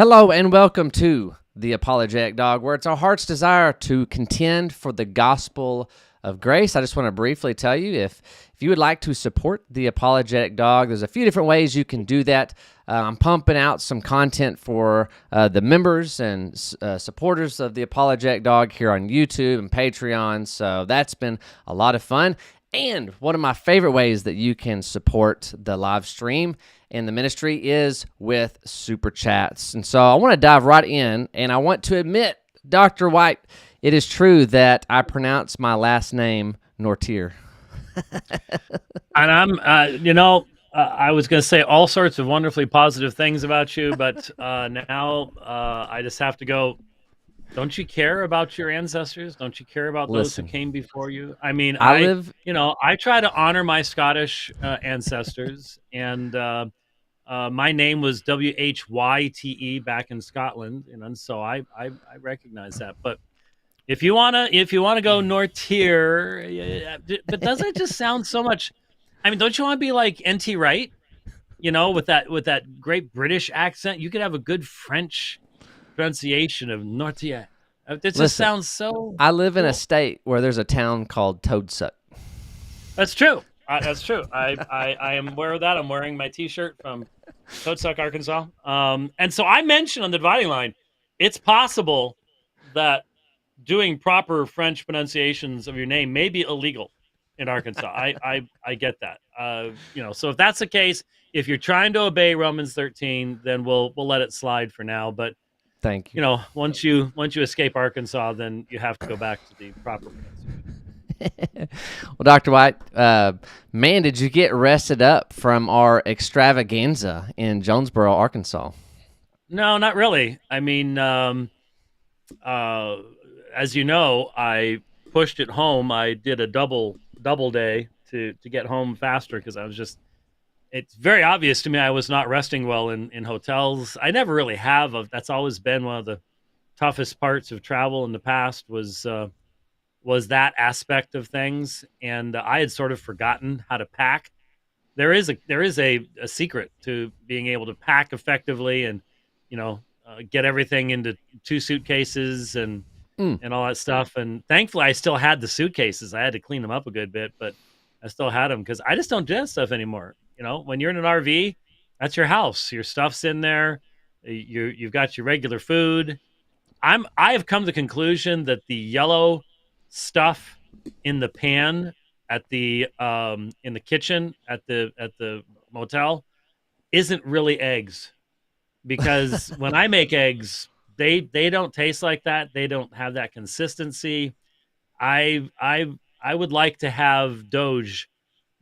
Hello and welcome to the Apologetic Dog, where it's our heart's desire to contend for the gospel of grace. I just want to briefly tell you, if you would like to support the Apologetic Dog, there's a few different ways you can do that. I'm pumping out some content for the members and supporters of the Apologetic Dog here on YouTube and Patreon, so that's been a lot of fun. And one of my favorite ways that you can support the live stream and the ministry is with super chats. And so I want to dive right in, and I want to admit, Dr. White, it is true that I pronounce my last name Nortier. And I was going to say all sorts of wonderfully positive things about you, but now I just have to go. Don't you care about your ancestors? Don't you care about those who came before you? I mean, I try to honor my Scottish ancestors, and my name was Whyte back in Scotland, and so I recognize that. But if you wanna go Nortier, but doesn't it just sound so much? I mean, don't you want to be like N.T. Wright? With that great British accent, you could have a good French pronunciation of Nortier. It just sounds so. I live in a state where there's a town called Toadsuck. That's true. That's true. I am aware of that. I'm wearing my T-shirt from Toadsuck, Arkansas. And so I mentioned on the dividing line, it's possible that doing proper French pronunciations of your name may be illegal in Arkansas. I get that. So if that's the case, if you're trying to obey Romans 13, then we'll let it slide for now. But thank you. Once you escape Arkansas, then you have to go back to the proper pronunciation. Well, Dr. White, man, did you get rested up from our extravaganza in Jonesboro, Arkansas? No, not really. I mean, as you know, I pushed it home. I did a double day to get home faster because I was just. It's very obvious to me I was not resting well in hotels. I never really have. That's always been one of the toughest parts of travel in the past was that aspect of things. And I had sort of forgotten how to pack. There is a secret to being able to pack effectively and, get everything into 2 suitcases and all that stuff. And thankfully I still had the suitcases. I had to clean them up a good bit, but I still had them because I just don't do that stuff anymore. When you're in an RV, that's your house. Your stuff's in there. You've got your regular food. I have come to the conclusion that the yellow stuff in the pan at the in the kitchen at the motel isn't really eggs, because when I make eggs, they don't taste like that. They don't have that consistency. I would like to have Doge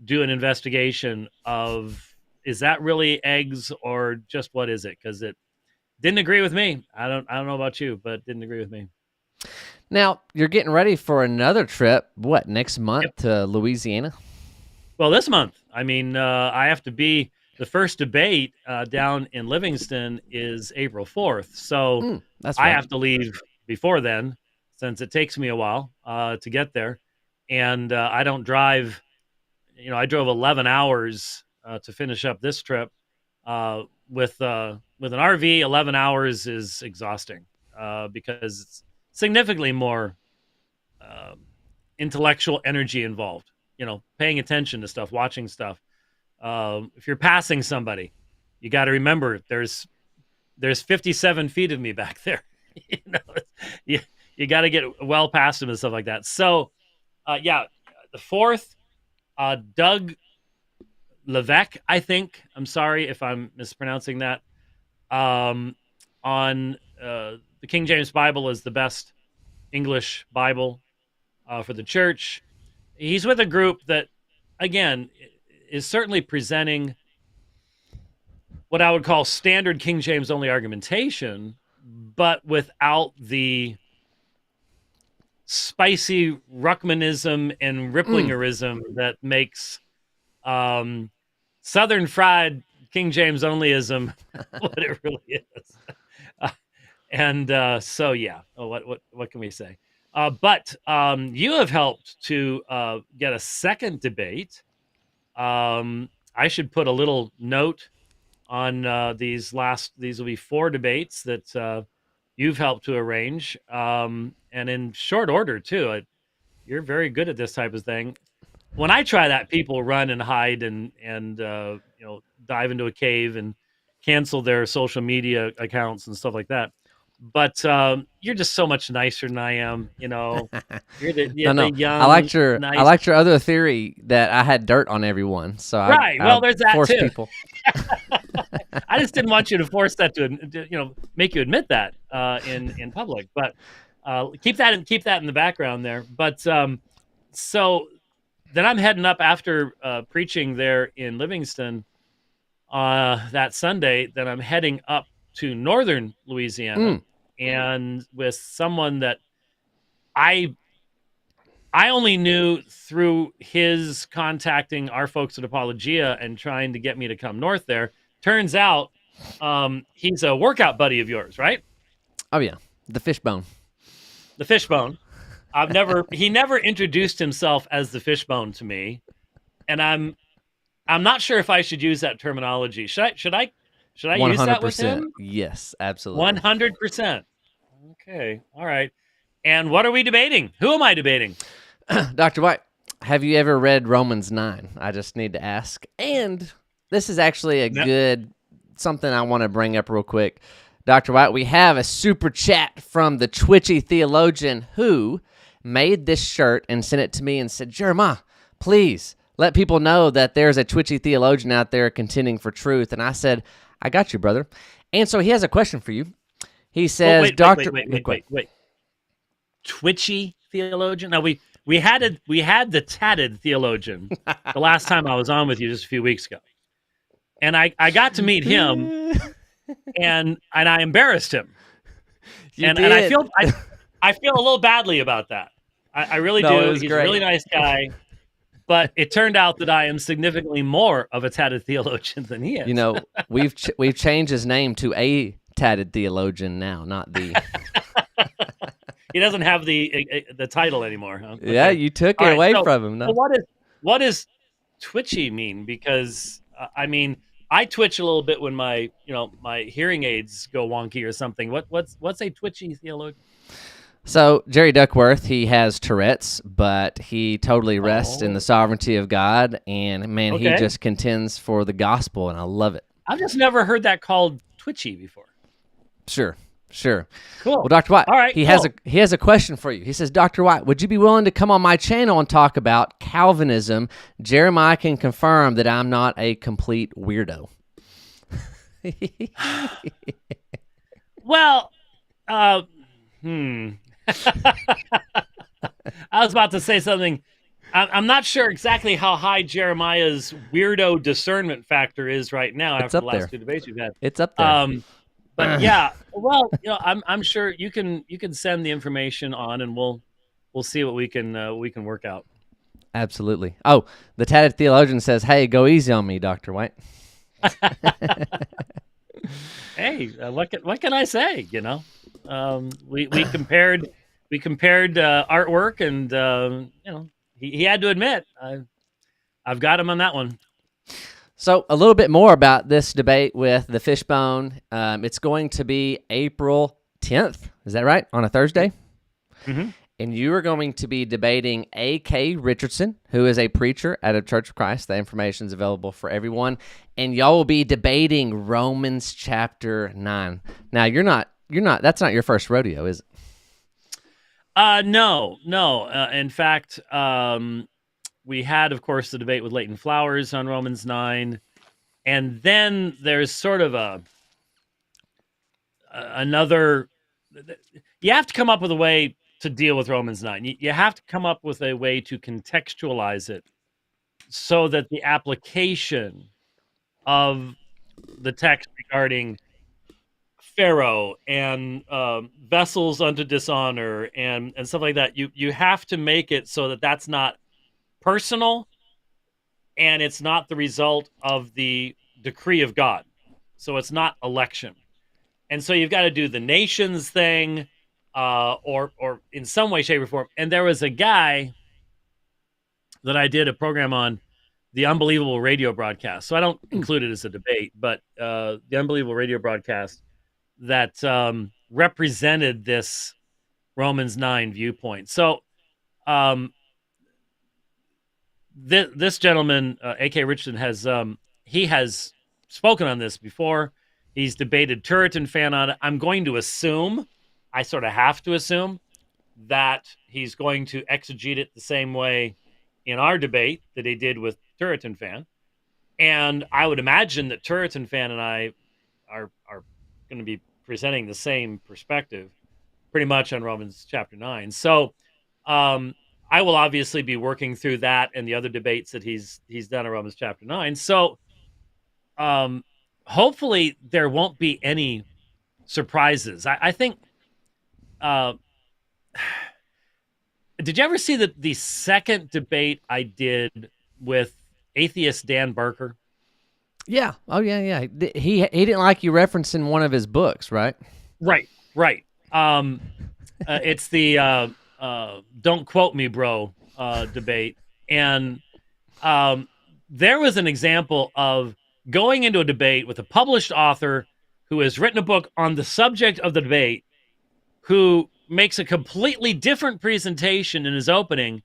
do an investigation of, is that really eggs or just what is it? Because it didn't agree with me. I don't know about you, but it didn't agree with me. Now, you're getting ready for another trip, next month to Louisiana? Well, this month. I mean, I have to be, the first debate down in Livingston is April 4th. So that's right. I have to leave before then, since it takes me a while to get there. And I don't drive. I drove 11 hours to finish up this trip. With an RV, 11 hours is exhausting because it's significantly more intellectual energy involved. Paying attention to stuff, watching stuff. If you're passing somebody, you got to remember there's 57 feet of me back there. You got to get well past them and stuff like that. So, the 4th. Doug Levesque, I think. I'm sorry if I'm mispronouncing that. On the King James Bible is the best English Bible for the church. He's with a group that, again, is certainly presenting what I would call standard King James only argumentation, but without the spicy Ruckmanism and Ripplingerism that makes Southern fried King James onlyism what it really is. What can we say? But you have helped to get a second debate. I should put a little note on these will be 4 debates that you've helped to arrange, and in short order too. You're very good at this type of thing. When I try that, people run and hide and dive into a cave and cancel their social media accounts and stuff like that. But you're just so much nicer than I am. You're the No. I young, liked your nice. other theory that I had dirt on everyone. So Right. I Well, there's that forced too. people. I just didn't want you to force that to make you admit that in public. But keep that in the background there. But so then I'm heading up after preaching there in Livingston that Sunday. Then I'm heading up to northern Louisiana, and with someone that I only knew through his contacting our folks at Apologia and trying to get me to come north there. Turns out he's a workout buddy of yours, right? Oh yeah, the Fishbone. The Fishbone. He never introduced himself as the Fishbone to me, and I'm not sure if I should use that terminology. Should I use that with him? Yes, absolutely. 100%. Okay. All right. And what are we debating? Who am I debating? Dr. White, have you ever read Romans 9? I just need to ask. And this is actually a good something I want to bring up real quick. Dr. White, we have a super chat from the Twitchy theologian who made this shirt and sent it to me and said, Jeremiah, please let people know that there's a Twitchy theologian out there contending for truth. And I said, I got you, brother. And so he has a question for you. He says, wait. Twitchy theologian? Now, we had the tatted theologian the last time I was on with you just a few weeks ago. And I got to meet him, and I embarrassed him. And I feel a little badly about that. I really do. He's great. A really nice guy. But it turned out that I am significantly more of a tatted theologian than he is. We've changed his name to a tatted theologian now, not the. He doesn't have the title anymore. Huh? Okay. Yeah, you took it away from him. No? So what does twitchy mean? Because I twitch a little bit when my hearing aids go wonky or something. What's a twitchy theologian? So Jerry Duckworth, he has Tourette's, but he totally rests in the sovereignty of God, and he just contends for the gospel, and I love it. I've just never heard that called twitchy before. Sure. Cool. Well, Dr. White, all right, he has a question for you. He says, Dr. White, would you be willing to come on my channel and talk about Calvinism? Jeremiah can confirm that I'm not a complete weirdo. Well, I was about to say something. I'm not sure exactly how high Jeremiah's weirdo discernment factor is right now after the last 2 debates we've had. It's up there. But yeah, well, I'm sure you can send the information on, and we'll see what we can work out. Absolutely. Oh, the tatted theologian says, "Hey, go easy on me, Dr. White." Hey, what can I say? We compared artwork, and he had to admit I've got him on that one. So a little bit more about this debate with the Fishbone. It's going to be April 10th. Is that right? On a Thursday? Mm-hmm. And you are going to be debating A.K. Richardson, who is a preacher at a Church of Christ. The information is available for everyone. And y'all will be debating Romans chapter 9. Now, that's not your first rodeo, is it? No. In fact, we had, of course, the debate with Leighton Flowers on Romans 9. And then there's sort of another... You have to come up with a way to deal with Romans 9. You have to come up with a way to contextualize it so that the application of the text regarding Pharaoh and vessels unto dishonor and stuff like that, you have to make it so that that's not personal and it's not the result of the decree of God. So it's not election. And so you've got to do the nations thing, or in some way, shape, or form. And there was a guy that I did a program on the Unbelievable radio broadcast. So I don't include it as a debate, but the Unbelievable radio broadcast that represented this Romans 9 viewpoint. So this gentleman, A.K. Richardson, has spoken on this before. He's debated Turret and Fan on it. I'm going to assume, I sort of have to assume, that he's going to exegete it the same way in our debate that he did with Turret and Fan. And I would imagine that Turret and Fan and I are going to be presenting the same perspective pretty much on Romans chapter 9. So I will obviously be working through that and the other debates that he's done on Romans chapter 9. So hopefully there won't be any surprises. I think did you ever see the second debate I did with atheist Dan Barker? Yeah. Oh, yeah. He didn't like you referencing one of his books, right? Right. It's the don't quote me, bro debate. And there was an example of going into a debate with a published author who has written a book on the subject of the debate, who makes a completely different presentation in his opening.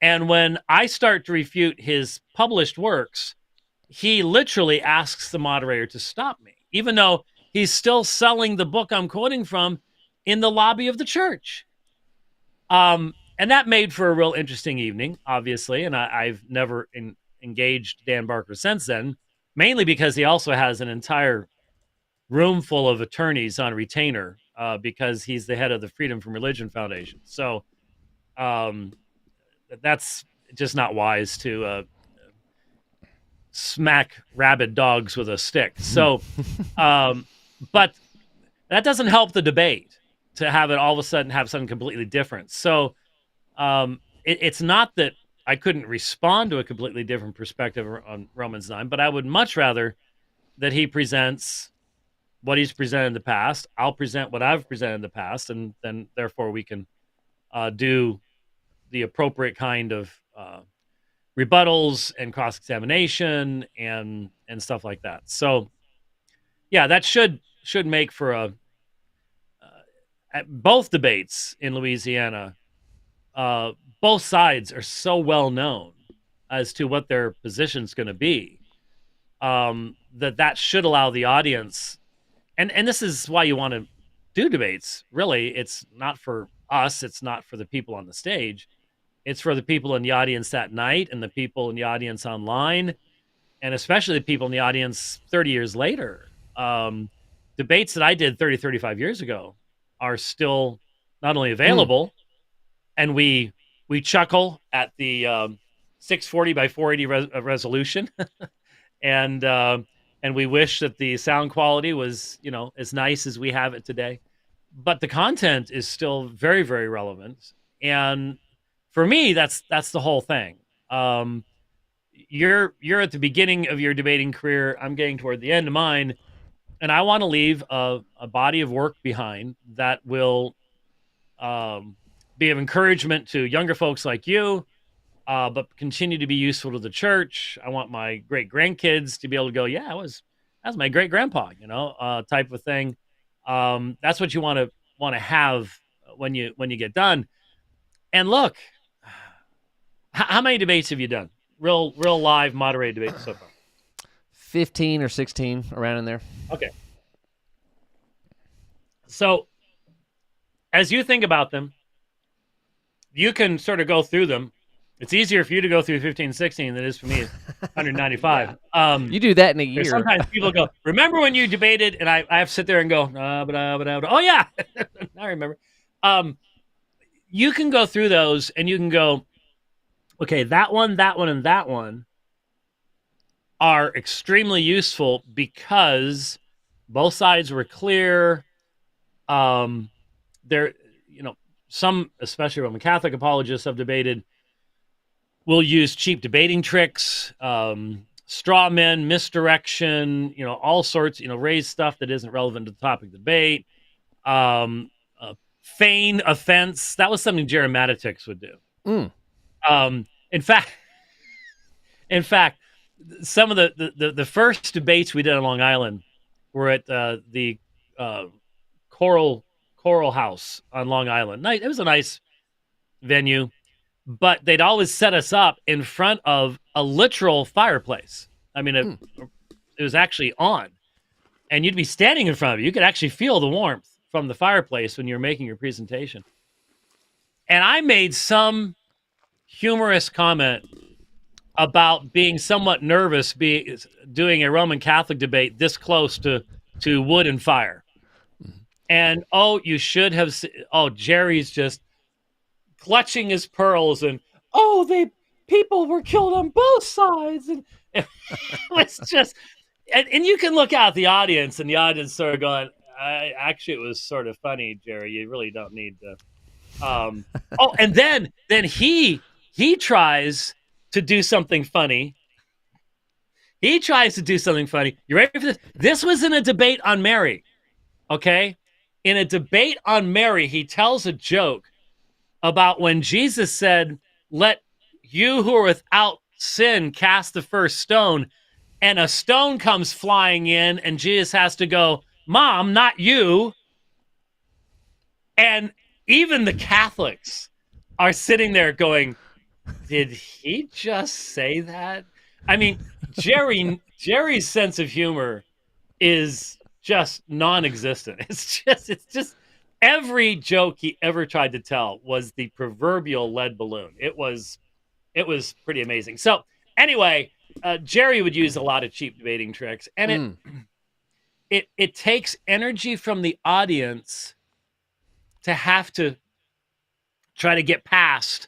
And when I start to refute his published works, he literally asks the moderator to stop me, even though he's still selling the book I'm quoting from in the lobby of the church. And that made for a real interesting evening, obviously. And I've never engaged Dan Barker since then, mainly because he also has an entire room full of attorneys on retainer because he's the head of the Freedom from Religion Foundation. So that's just not wise to smack rabid dogs with a stick. So, but that doesn't help the debate to have it all of a sudden have something completely different. So it's not that I couldn't respond to a completely different perspective on Romans 9, but I would much rather that he presents what he's presented in the past. I'll present what I've presented in the past, and then therefore we can do the appropriate kind of rebuttals and cross-examination and stuff like that. So yeah, that should make for a at both debates in Louisiana, both sides are so well known as to what their position's going to be, that should allow the audience, and this is why you want to do debates. Really, it's not for us, it's not for the people on the stage, it's for the people in the audience that night and the people in the audience online, and especially the people in the audience 30 years later. Debates that I did 30, 35 years ago are still not only available, and we chuckle at the 640 by 480 resolution, and we wish that the sound quality was, as nice as we have it today. But the content is still very, very relevant, and for me, that's the whole thing. You're at the beginning of your debating career. I'm getting toward the end of mine. And I want to leave a body of work behind that will be of encouragement to younger folks like you, but continue to be useful to the church. I want my great grandkids to be able to go, yeah, that was my great grandpa, type of thing. That's what you want to have when you get done. And look, how many debates have you done? Real live moderated debates so far? 15 or 16, around in there. Okay. So as you think about them, you can sort of go through them. It's easier for you to go through 15, 16 than it is for me 195. Yeah. You do that in a year. Sometimes people go, remember when you debated? And I have to sit there and go, oh, yeah. I remember. You can go through those and you can go, okay, that one, and that one are extremely useful because both sides were clear. There, some, especially Roman Catholic apologists, have debated, will use cheap debating tricks, straw men, misdirection, all sorts, raise stuff that isn't relevant to the topic of the debate, feign offense. That was something Apologetics would do. In In fact, some of the first debates we did on Long Island were at the uh, Coral House on Long Island. It was a nice venue, but they'd always set us up in front of a literal fireplace. I mean, it was actually on, and you'd be standing in front of it. You could actually feel the warmth from the fireplace when you're making your presentation. And I made some humorous comment about being somewhat nervous doing a Roman Catholic debate this close to wood and fire. And you should have Jerry's just clutching his pearls and people were killed on both sides, and it was just and you can look out at the audience, and the audience sort of going, actually it was sort of funny, Jerry, you really don't need to and then he tries to do something funny. You ready for this? This was in a debate on Mary. Okay? In a debate on Mary, he tells a joke about when Jesus said, "Let you who are without sin cast the first stone," and a stone comes flying in, and Jesus has to go, "Mom, not you." And even the Catholics are sitting there going, did he just say that? I mean, Jerry's sense of humor is just non-existent. It's just every joke he ever tried to tell was the proverbial lead balloon. It was pretty amazing. So anyway, Jerry would use a lot of cheap debating tricks, and it takes energy from the audience to have to try to get past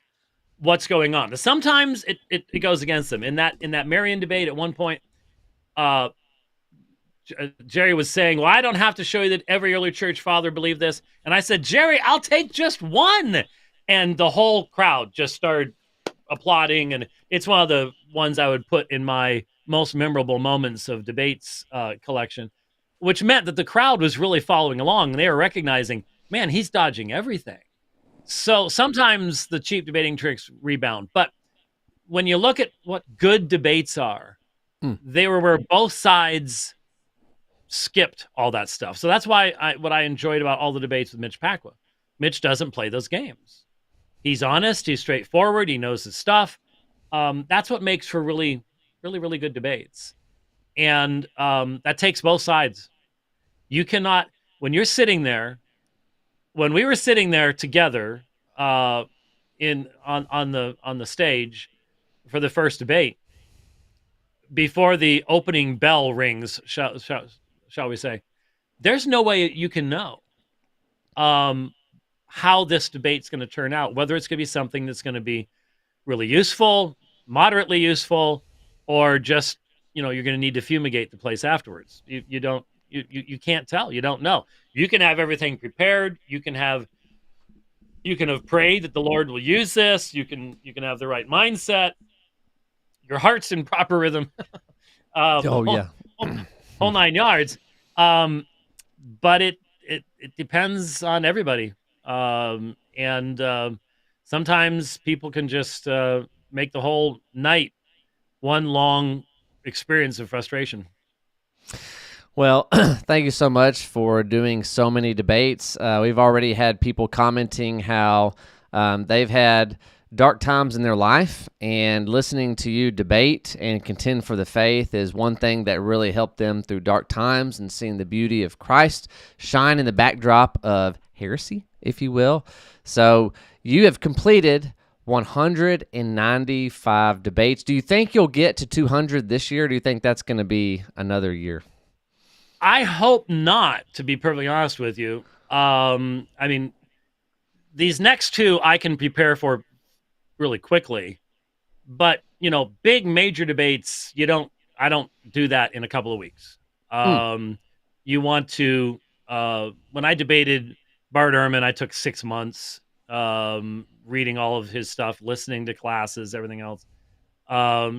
what's going on. Sometimes it goes against them. In that Marian debate at one point, Jerry was saying, "Well, I don't have to show you that every early church father believed this." And I said, "Jerry, I'll take just one." And the whole crowd just started applauding. And it's one of the ones I would put in my most memorable moments of debates collection, which meant that the crowd was really following along, and they were recognizing, man, he's dodging everything. So sometimes the cheap debating tricks rebound. But when you look at what good debates are, they were where both sides skipped all that stuff. So that's why what I enjoyed about all the debates with Mitch Pacwa. Mitch doesn't play those games. He's honest. He's straightforward. He knows his stuff. That's what makes for really, really, really good debates. And that takes both sides. You cannot, when you're sitting there, when we were sitting there together on the stage for the first debate, before the opening bell rings, shall we say, there's no way you can know how this debate's going to turn out, whether it's going to be something that's going to be really useful, moderately useful, or just, you're going to need to fumigate the place afterwards. You can't tell. You don't know. You can have everything prepared. You can have prayed that the Lord will use this. You can have the right mindset. Your heart's in proper rhythm. Whole 9 yards. But it depends on everybody. And sometimes people can just make the whole night one long experience of frustration. Well, thank you so much for doing so many debates. We've already had people commenting how they've had dark times in their life, and listening to you debate and contend for the faith is one thing that really helped them through dark times, and seeing the beauty of Christ shine in the backdrop of heresy, if you will. So you have completed 195 debates. Do you think you'll get to 200 this year? Or do you think that's going to be another year? I hope not, to be perfectly honest with you. I mean, these next two I can prepare for really quickly, but big major debates, I don't do that in a couple of weeks. You want to, when I debated Bart Ehrman, I took 6 months, reading all of his stuff, listening to classes, everything else.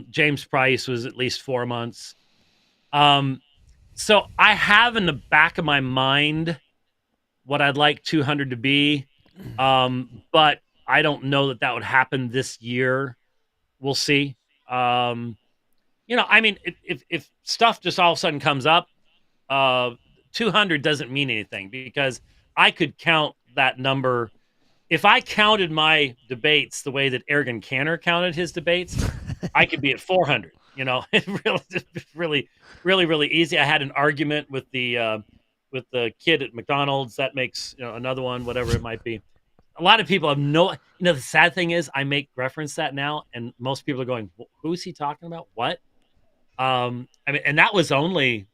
James Price was at least 4 months. So I have in the back of my mind what I'd like 200 to be, but I don't know that would happen this year. We'll see. I mean, if stuff just all of a sudden comes up, uh, 200 doesn't mean anything because I could count that number. If I counted my debates the way that Ergen Cantor counted his debates, I could be at 400. It really, really, really easy. I had an argument with the kid at McDonald's. That makes another one, whatever it might be. A lot of people have no. The sad thing is, I make reference that now, and most people are going, "Who's he talking about? What?" I mean, and that was only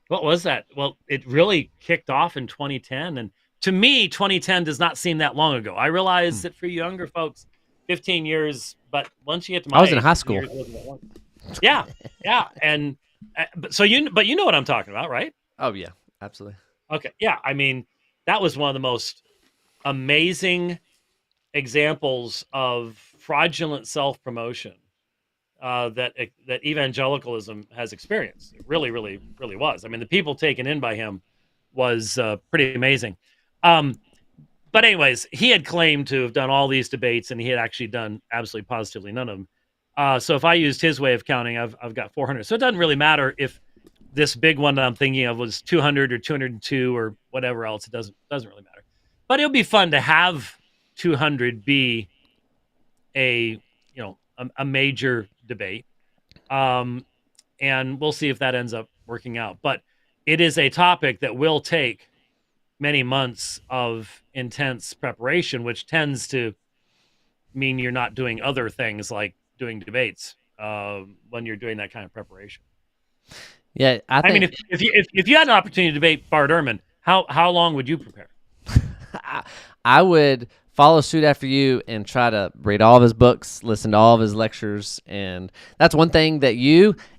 what was that? Well, it really kicked off in 2010, and to me, 2010 does not seem that long ago. I realize that for younger folks, 15 years, but once you get to I my was in age, high 15 school. years wasn't that long. Yeah, yeah, and but you know what I'm talking about, right? Oh yeah, absolutely. Okay, yeah. I mean, that was one of the most amazing examples of fraudulent self-promotion that evangelicalism has experienced. It really, really, really was. I mean, the people taken in by him was pretty amazing. Um, but anyways, he had claimed to have done all these debates, and he had actually done absolutely positively none of them. So if I used his way of counting, I've got 400. So it doesn't really matter if this big one that I'm thinking of was 200 or 202 or whatever else. It doesn't really matter. But it would be fun to have 200 be a a major debate, and we'll see if that ends up working out. But it is a topic that will take many months of intense preparation, which tends to mean you're not doing other things like doing debates when you're doing that kind of preparation. Yeah, I I mean, think if you had an opportunity to debate Bart Ehrman, how long would you prepare? I would follow suit after you and try to read all of his books, listen to all of his lectures, and that's one thing that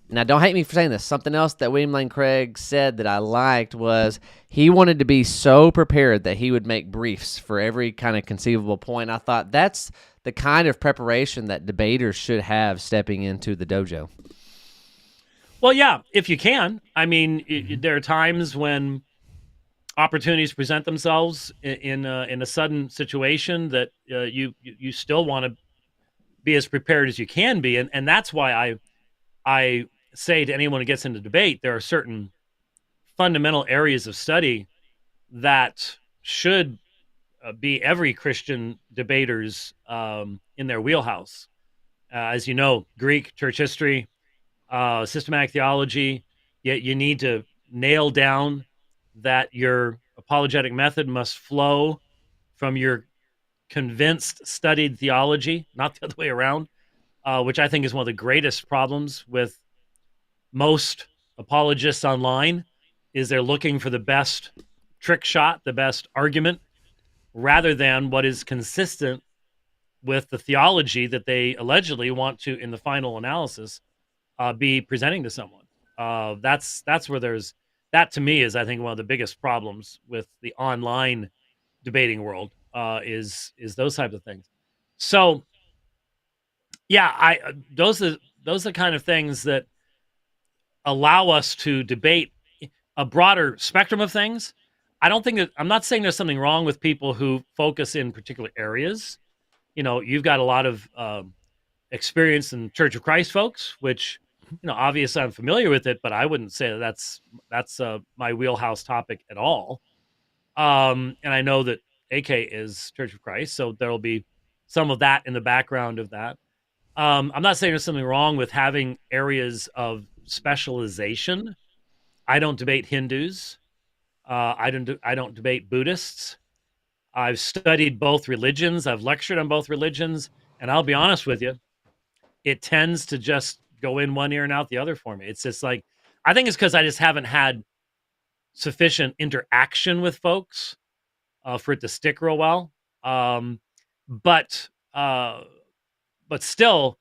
now don't hate me for saying this, something else that William Lane Craig said that I liked was he wanted to be so prepared that he would make briefs for every kind of conceivable point. I thought that's the kind of preparation that debaters should have stepping into the dojo. Well, yeah, if you can. I mean, there are times when opportunities present themselves in a sudden situation that you still want to be as prepared as you can be, and that's why I say to anyone who gets into debate, there are certain fundamental areas of study that should be every Christian debater's in their wheelhouse. As you know, Greek, church history, systematic theology. Yet you need to nail down that your apologetic method must flow from your convinced, studied theology, not the other way around, which I think is one of the greatest problems with most apologists online is they're looking for the best trick shot, the best argument, rather than what is consistent with the theology that they allegedly want to, in the final analysis, be presenting to someone. That's where that to me is I think one of the biggest problems with the online debating world is those types of things. So yeah, those are the kind of things that allow us to debate a broader spectrum of things. I'm not saying there's something wrong with people who focus in particular areas. You've got a lot of experience in Church of Christ folks, which obviously I'm familiar with it, but I wouldn't say that's my wheelhouse topic at all. And I know that AK is Church of Christ, so there'll be some of that in the background of that. I'm not saying there's something wrong with having areas of specialization. I don't debate Hindus. I don't debate Buddhists. I've studied both religions. I've lectured on both religions, and I'll be honest with you, it tends to just go in one ear and out the other for me. It's just like I think it's because I just haven't had sufficient interaction with folks for it to stick real well. But still,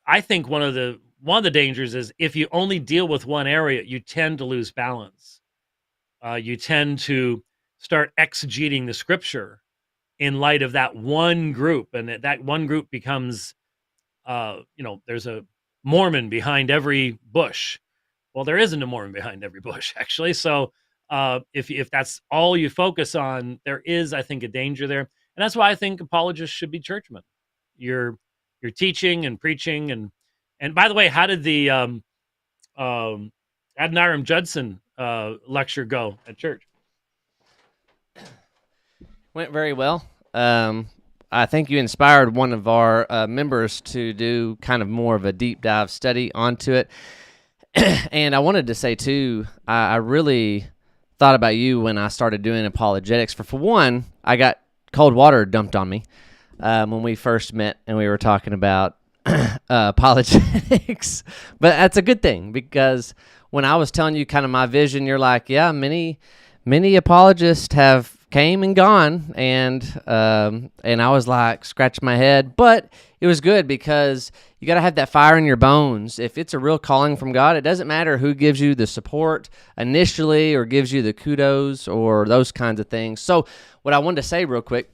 I think one of the dangers is if you only deal with one area, you tend to lose balance. You tend to start exegeting the scripture in light of that one group, and that one group becomes, there's a Mormon behind every bush. Well, there isn't a Mormon behind every bush, actually. So if that's all you focus on, there is, I think, a danger there, and that's why I think apologists should be churchmen. You're teaching and preaching and And by the way, how did the Adoniram Judson lecture go at church? Went very well. I think you inspired one of our members to do kind of more of a deep dive study onto it. And I wanted to say, too, I really thought about you when I started doing apologetics. For one, I got cold water dumped on me when we first met and we were talking about apologetics. But that's a good thing, because when I was telling you kind of my vision, you're like, yeah, many apologists have came and gone, and I was like scratching my head, but it was good because you got to have that fire in your bones. If it's a real calling from God, it doesn't matter who gives you the support initially or gives you the kudos or those kinds of things. So what I wanted to say real quick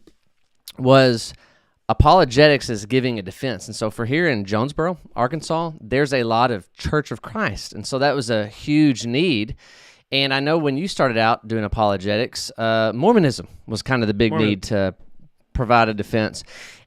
was apologetics is giving a defense. And so for here in Jonesboro, Arkansas, there's a lot of Church of Christ. And so that was a huge need. And I know when you started out doing apologetics, Mormonism was kind of the big need to provide a defense.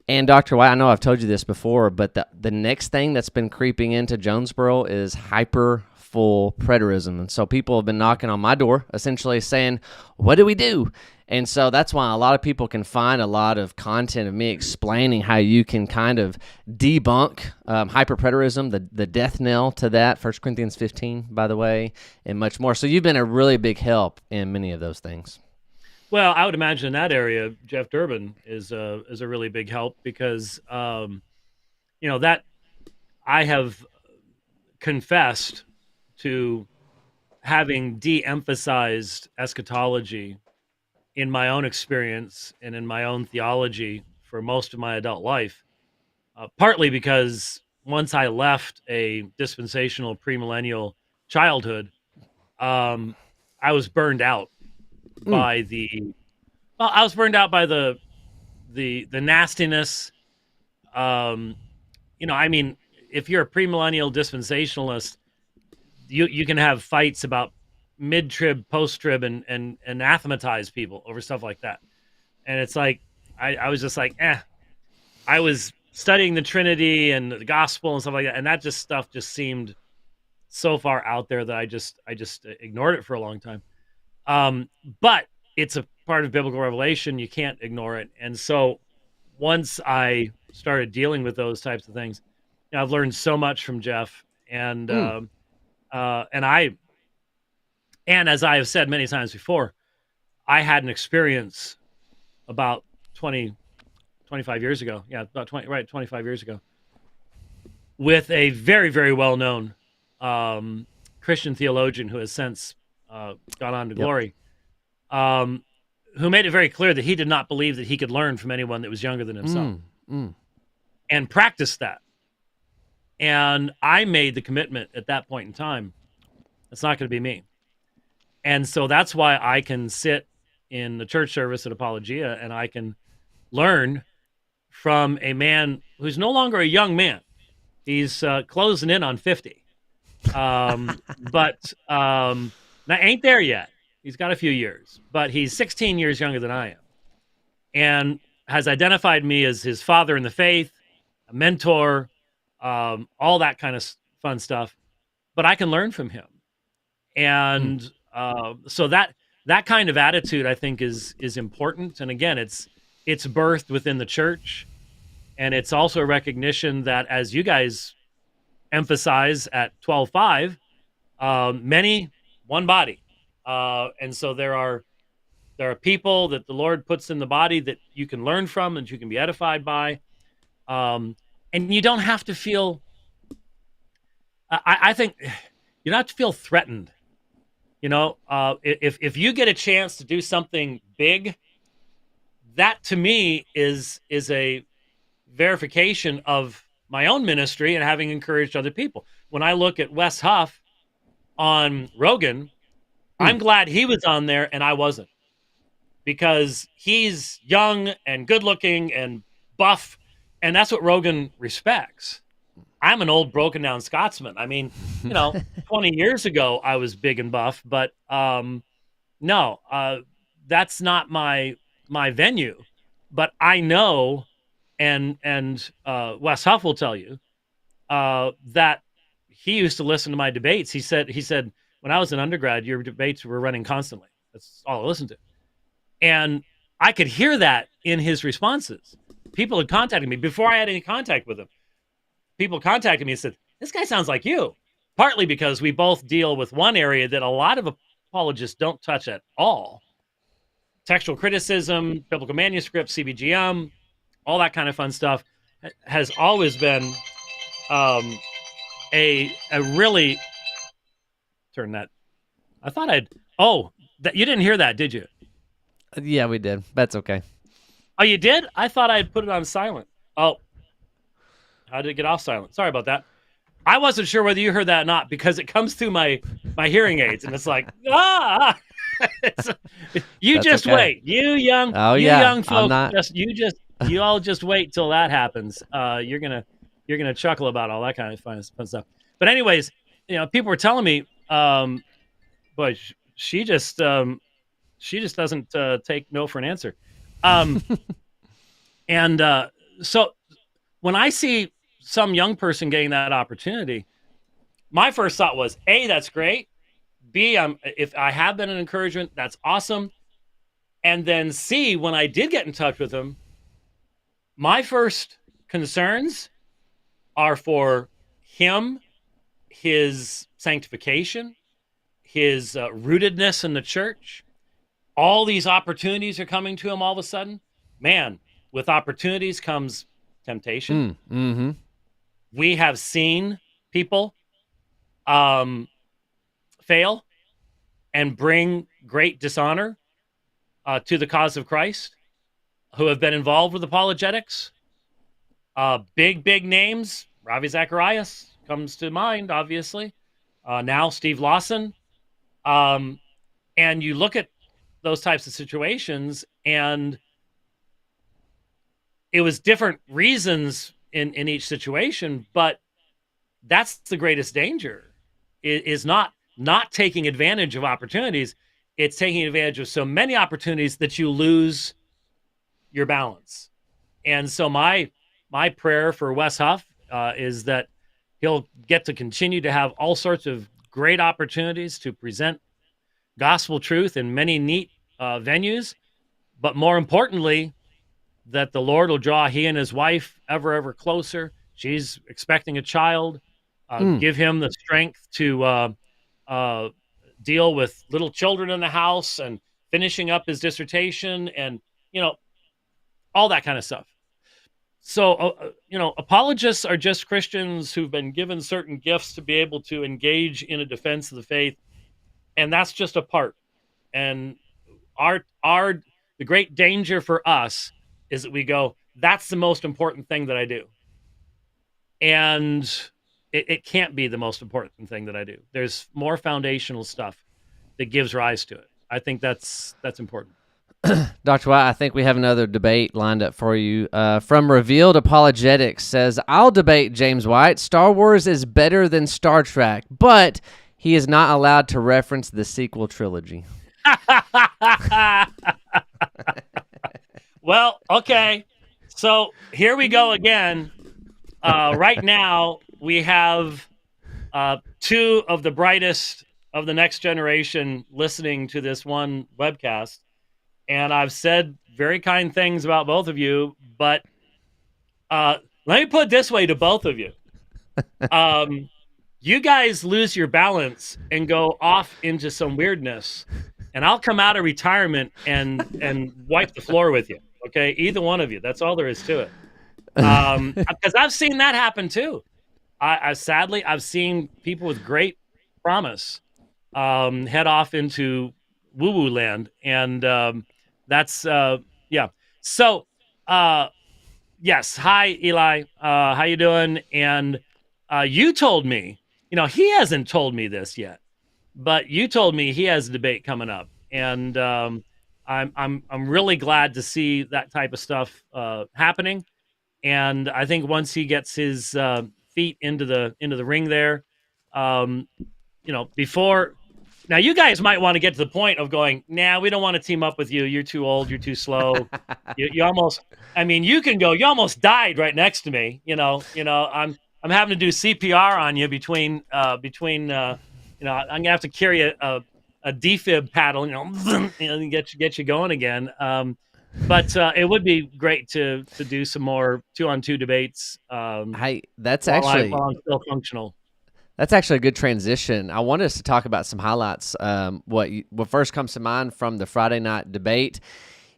And Dr. White, I know I've told you this before, but the next thing that's been creeping into Jonesboro is hyper-full preterism. And so people have been knocking on my door, essentially saying, what do we do? And so that's why a lot of people can find a lot of content of me explaining how you can kind of debunk hyperpreterism, the death knell to that, 1 Corinthians 15, by the way, and much more. So you've been a really big help in many of those things. Well, I would imagine in that area, Jeff Durbin is a really big help because, that I have confessed to having de-emphasized eschatology in my own experience and in my own theology for most of my adult life, partly because once I left a dispensational premillennial childhood, I was burned out by the nastiness. If you're a premillennial dispensationalist, you can have fights about mid-trib, post-trib, and anathematize people over stuff like that. And it's like, I was just like, I was studying the Trinity and the gospel and stuff like that, and that stuff seemed so far out there that I just ignored it for a long time. But it's a part of biblical revelation. You can't ignore it. And so once I started dealing with those types of things, I've learned so much from Jeff, and as I have said many times before, I had an experience about 25 years ago. Yeah, about 25 years ago, with a very, very well-known Christian theologian who has since gone on to glory, who made it very clear that he did not believe that he could learn from anyone that was younger than himself, and practiced that. And I made the commitment at that point in time, it's not going to be me. And so that's why I can sit in the church service at Apologia and I can learn from a man who's no longer a young man. He's closing in on 50. But now ain't there yet. He's got a few years, but he's 16 years younger than I am, and has identified me as his father in the faith, a mentor, all that kind of fun stuff. But I can learn from him. And so that kind of attitude, I think, is important. And again, it's birthed within the church, and it's also a recognition that, as you guys emphasize at 12.5, many, one body, and so there are people that the Lord puts in the body that you can learn from and you can be edified by, and you don't have to feel. I think you don't have to feel threatened. If you get a chance to do something big, that to me is a verification of my own ministry and having encouraged other people. When I look at Wes Huff on Rogan, I'm glad he was on there and I wasn't, because he's young and good looking and buff, and that's what Rogan respects. I'm an old broken down Scotsman. I mean, 20 years ago I was big and buff, but no, that's not my venue. But I know, and Wes Huff will tell you that he used to listen to my debates. He said, when I was an undergrad, your debates were running constantly. That's all I listened to. And I could hear that in his responses. People had contacted me before I had any contact with him. People contacted me and said, this guy sounds like you. Partly because we both deal with one area that a lot of apologists don't touch at all. Textual criticism, biblical manuscripts, CBGM, all that kind of fun stuff has always been a really turn that. I thought that you didn't hear that, did you? Yeah, we did. That's okay. Oh, you did? I thought I had put it on silent. Oh, how did it get off silent? Sorry about that. I wasn't sure whether you heard that or not because it comes thugh my hearing aids, and it's like, you That's just okay. wait, you young folks, you all just wait till that happens. You're gonna chuckle about all that kind of fun stuff. But anyways, people were telling me, but she just doesn't take no for an answer. And so when I see some young person getting that opportunity, my first thought was, A, that's great. B, if I have been an encouragement, that's awesome. And then C, when I did get in touch with him, my first concerns are for him, his sanctification, his rootedness in the church. All these opportunities are coming to him all of a sudden. Man, with opportunities comes temptation. Mm-hmm. We have seen people fail and bring great dishonor to the cause of Christ, who have been involved with apologetics. Big names. Ravi Zacharias comes to mind, obviously. Now Steve Lawson. And you look at those types of situations, and it was different reasons in each situation, but that's the greatest danger, is not taking advantage of opportunities. It's taking advantage of so many opportunities that you lose your balance. And so my prayer for Wes Huff is that he'll get to continue to have all sorts of great opportunities to present gospel truth in many neat venues, but more importantly, that the Lord will draw he and his wife ever closer. She's expecting a child. Give him the strength to deal with little children in the house and finishing up his dissertation and, all that kind of stuff. So, apologists are just Christians who've been given certain gifts to be able to engage in a defense of the faith. And that's just a part. And the great danger for us is that we go, that's the most important thing that I do. And it can't be the most important thing that I do. There's more foundational stuff that gives rise to it. I think that's important. Dr. White, I think we have another debate lined up for you. From Revealed Apologetics says, I'll debate James White. Star Wars is better than Star Trek, but he is not allowed to reference the sequel trilogy. Well, okay. So here we go again. Right now, we have two of the brightest of the next generation listening to this one webcast. And I've said very kind things about both of you, but let me put it this way to both of you. You guys lose your balance and go off into some weirdness, and I'll come out of retirement and wipe the floor with you. Okay, either one of you. That's all there is to it. Because I've seen that happen too. Sadly, I've seen people with great promise head off into woo-woo land, and that's yeah. So yes, hi Eli, how you doing? And you told me, he hasn't told me this yet, but you told me he has a debate coming up, and I'm really glad to see that type of stuff happening. And I think once he gets his feet into the ring there, before. Now, you guys might want to get to the point of going, nah, we don't want to team up with you. You're too old. You're too slow. you almost, you can go, you almost died right next to me. I'm I'm having to do CPR on you I'm gonna have to carry a defib paddle, and get you going again. But it would be great to do some more 2-on-2 debates Hey, while I'm still functional. that's actually a good transition. I wanted us to talk about some highlights. What first comes to mind from the Friday night debate.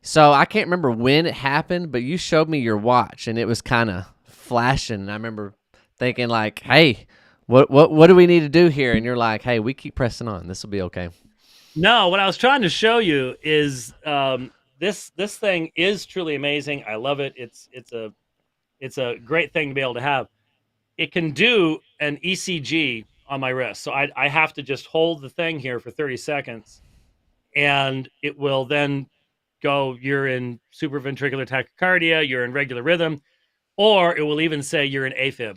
So I can't remember when it happened, but you showed me your watch and it was kind of flashing. And I remember thinking like, "Hey, what do we need to do here?" And you're like, "Hey, we keep pressing on. This will be okay." No, what I was trying to show you is this thing is truly amazing. I love it. It's a great thing to be able to have. It can do an ECG on my wrist, so I have to just hold the thing here for 30 seconds, and it will then go, you're in supraventricular tachycardia, you're in regular rhythm, or it will even say you're in AFib.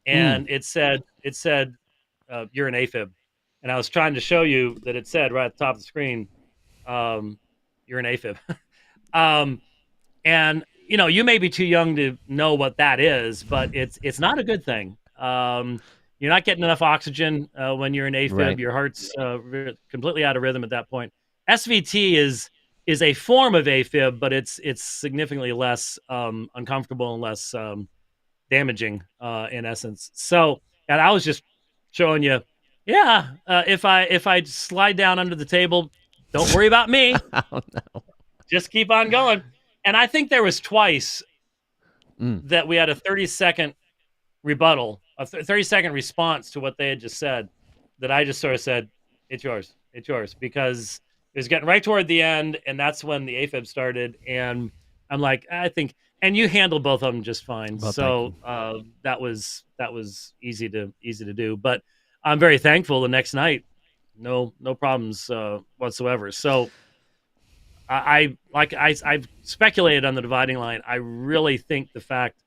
And it said you're an AFib. And I was trying to show you that it said right at the top of the screen, you're an AFib. And you may be too young to know what that is, but it's not a good thing. You're not getting enough oxygen when you're in AFib. Right. Your heart's completely out of rhythm at that point. SVT is a form of AFib, but it's significantly less uncomfortable and less damaging in essence. So, and I was just showing you, if I slide down under the table, don't worry about me. Oh no. Just keep on going. And I think there was twice that we had a 30-second rebuttal, a 30-second response to what they had just said, that I just sort of said, it's yours, because it was getting right toward the end, and that's when the AFib started. And I'm like, I think, and you handled both of them just fine. Well, so that was easy to do. But I'm very thankful the next night, no problems whatsoever. So I've speculated on the dividing line. I really think the fact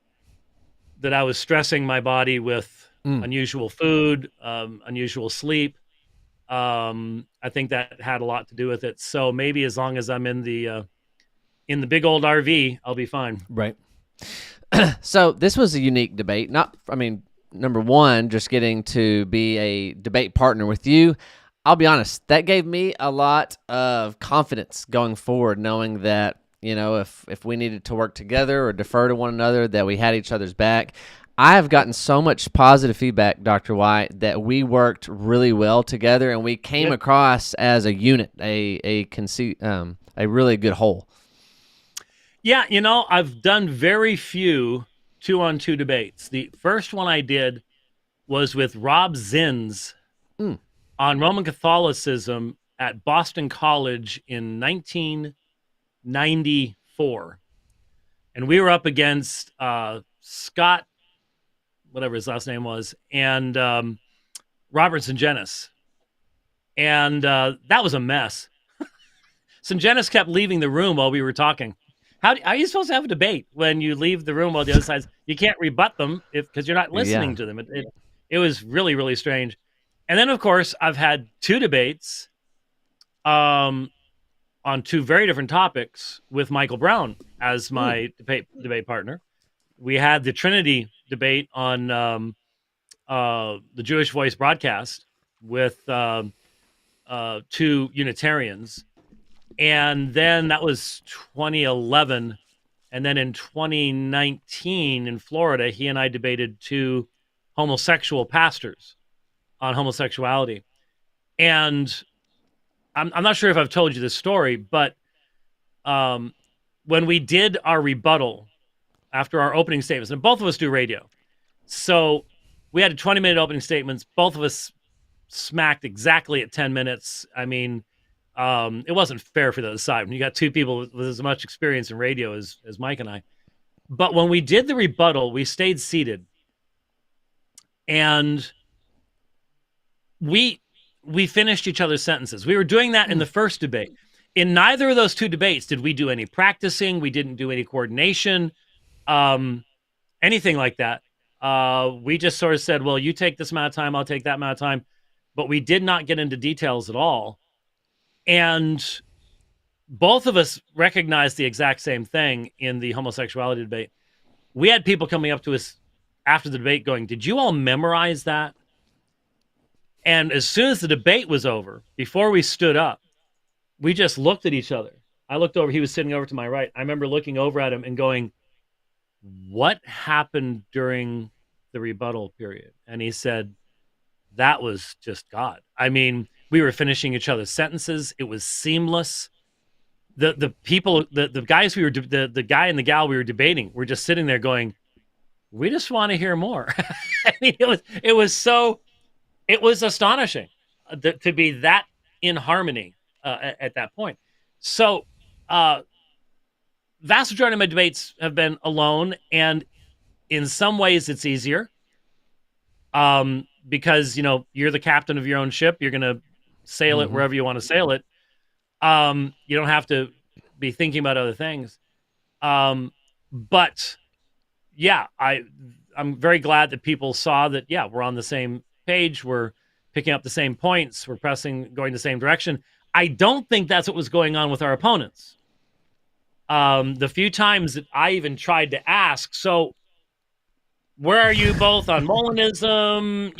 that I was stressing my body with unusual food, unusual sleep, I think that had a lot to do with it. So maybe as long as I'm in the big old RV, I'll be fine. Right. So this was a unique debate. Number one, just getting to be a debate partner with you. I'll be honest, that gave me a lot of confidence going forward, knowing that, if we needed to work together or defer to one another, that we had each other's back. I have gotten so much positive feedback, Dr. White, that we worked really well together and we came across as a unit, a really good whole. Yeah, I've done very few 2-on-2 debates. The first one I did was with Rob Zins on Roman Catholicism at Boston College in 1994. And we were up against Scott, whatever his last name was, and Robert Sungenis. And that was a mess. Sungenis kept leaving the room while we were talking. How are you supposed to have a debate when you leave the room while the other side's? You can't rebut them because you're not listening to them. It was really, really strange. And then, of course, I've had two debates on two very different topics with Michael Brown as my debate partner. We had the Trinity debate on the Jewish Voice broadcast with two Unitarians. And then that was 2011. And then in 2019 in Florida, he and I debated two homosexual pastors on homosexuality. And I'm not sure if I've told you this story, but when we did our rebuttal after our opening statements, and both of us do radio, so we had a 20-minute opening statements. Both of us smacked exactly at 10 minutes. I mean, it wasn't fair for the other side when you got two people with as much experience in radio as Mike and I. But when we did the rebuttal, we stayed seated, and we finished each other's sentences. We were doing that in the first debate. In neither of those two debates did we do any practicing. We didn't do any coordination, anything like that. We just sort of said, well, you take this amount of time, I'll take that amount of time. But we did not get into details at all. And both of us recognized the exact same thing in the homosexuality debate. We had people coming up to us after the debate going, did you all memorize that? And as soon as the debate was over, before we stood up, we just looked at each other. I looked over, he was sitting over to my right. I remember looking over at him and going, what happened during the rebuttal period? And he said, that was just God. I mean, we were finishing each other's sentences. It was seamless. The people, the guys we were, the guy and the gal we were debating were just sitting there going, we just want to hear more. I mean, it was astonishing to be that in harmony at that point. So, vast majority of my debates have been alone, and in some ways it's easier because, you're the captain of your own ship. You're going to sail it wherever you want to sail it. You don't have to be thinking about other things. But yeah, I'm very glad that people saw that, yeah, we're on the same page. We're picking up the same points. We're going the same direction. I don't think that's what was going on with our opponents. The few times that I even tried to ask, so where are you both on Molinism?